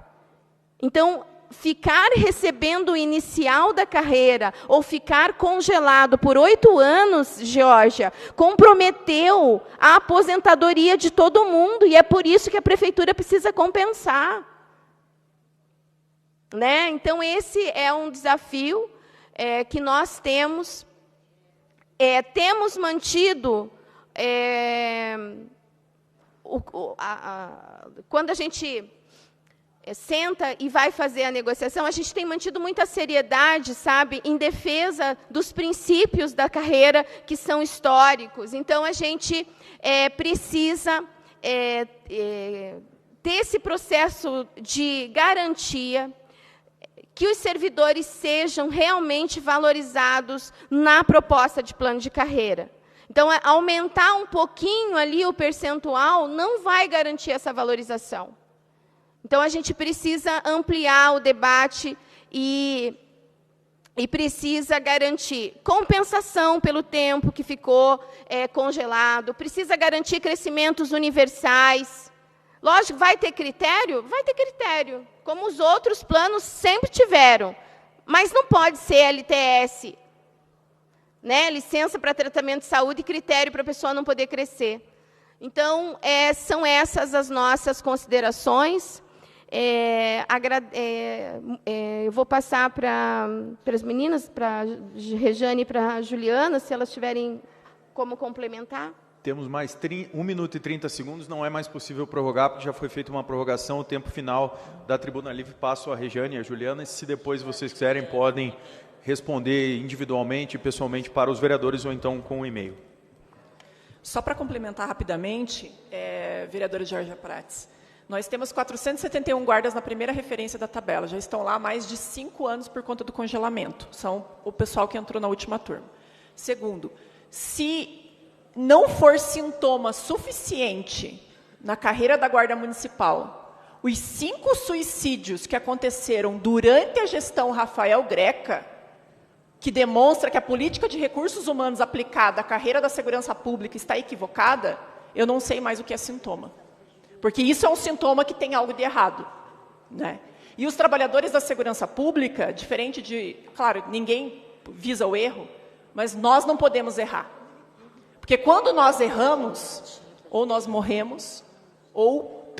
Então, ficar recebendo o inicial da carreira ou ficar congelado por 8 anos, Geórgia, comprometeu a aposentadoria de todo mundo, e é por isso que a Prefeitura precisa compensar. Né? Então, esse é um desafio que nós temos. Temos mantido, quando a gente senta e vai fazer a negociação, a gente tem mantido muita seriedade, sabe, em defesa dos princípios da carreira que são históricos. Então, a gente precisa ter esse processo de garantia que os servidores sejam realmente valorizados na proposta de plano de carreira. Então, aumentar um pouquinho ali o percentual não vai garantir essa valorização. Então, a gente precisa ampliar o debate e precisa garantir compensação pelo tempo que ficou congelado, precisa garantir crescimentos universais, Lógico, vai ter critério? Vai ter critério, como os outros planos sempre tiveram. Mas não pode ser LTS, né? Licença para tratamento de saúde e critério para a pessoa não poder crescer. Então, são essas as nossas considerações. Eu vou passar para as meninas, para a Rejane e para a Juliana, se elas tiverem como complementar. Temos mais 1 minuto e 30 segundos, não é mais possível prorrogar, porque já foi feita uma prorrogação, o tempo final da Tribuna Livre passo a Rejane e a Juliana, e se depois vocês quiserem, podem responder individualmente e pessoalmente para os vereadores ou então com um e-mail. Só para complementar rapidamente, vereadora Georgia Prates, nós temos 471 guardas na primeira referência da tabela, já estão lá há mais de 5 anos por conta do congelamento, são o pessoal que entrou na última turma. Segundo, se não for sintoma suficiente na carreira da Guarda Municipal, os 5 suicídios que aconteceram durante a gestão Rafael Greca, que demonstra que a política de recursos humanos aplicada à carreira da segurança pública está equivocada, eu não sei mais o que é sintoma. Porque isso é um sintoma que tem algo de errado, né? E os trabalhadores da segurança pública, diferente de... Claro, ninguém visa o erro, mas nós não podemos errar. Porque quando nós erramos, ou nós morremos, ou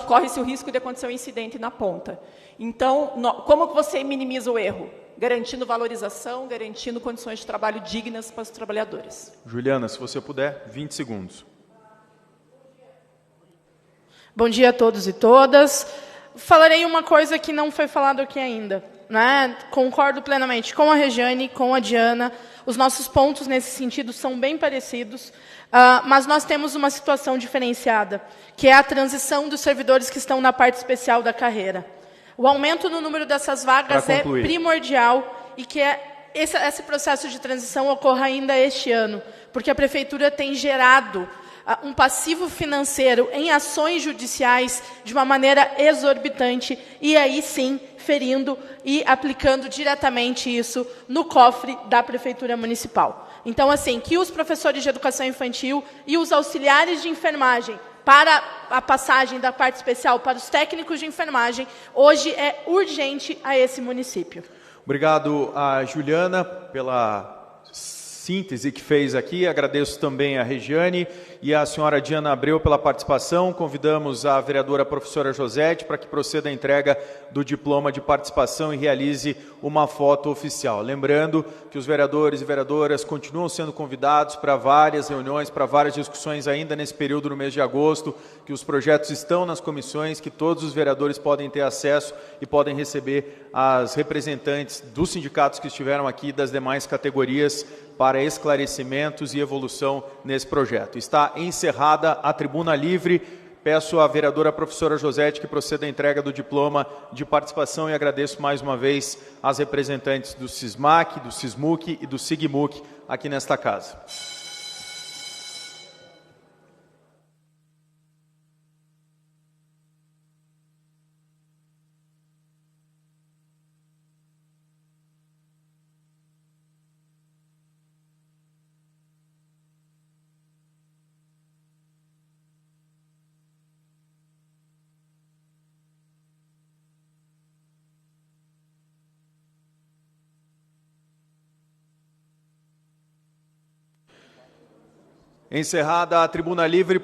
corre-se o risco de acontecer um incidente na ponta. Então, como que você minimiza o erro? Garantindo valorização, garantindo condições de trabalho dignas para os trabalhadores. Juliana, se você puder, 20 segundos. Bom dia a todos e todas. Falarei uma coisa que não foi falado aqui ainda, né? Concordo plenamente com a Rejane, com a Diana. Os nossos pontos nesse sentido são bem parecidos, mas nós temos uma situação diferenciada, que é a transição dos servidores que estão na parte especial da carreira. O aumento no número dessas vagas é primordial e que esse processo de transição ocorra ainda este ano, porque a Prefeitura tem gerado um passivo financeiro em ações judiciais de uma maneira exorbitante e aí sim ferindo e aplicando diretamente isso no cofre da Prefeitura Municipal. Então, assim, que os professores de educação infantil e os auxiliares de enfermagem para a passagem da parte especial para os técnicos de enfermagem, hoje é urgente a esse município. Obrigado a Juliana pela síntese que fez aqui, agradeço também a Regiane e a senhora Diana Abreu pela participação, convidamos a vereadora professora Josete para que proceda a entrega do diploma de participação e realize uma foto oficial. Lembrando que os vereadores e vereadoras continuam sendo convidados para várias reuniões, para várias discussões ainda nesse período no mês de agosto, que os projetos estão nas comissões, que todos os vereadores podem ter acesso e podem receber as representantes dos sindicatos que estiveram aqui das demais categorias para esclarecimentos e evolução nesse projeto. Está encerrada a Tribuna Livre. Peço à vereadora professora Josete que proceda à entrega do diploma de participação e agradeço mais uma vez as representantes do SISMAC, do SISMUC e do SIGMUC aqui nesta casa. Encerrada a Tribuna Livre.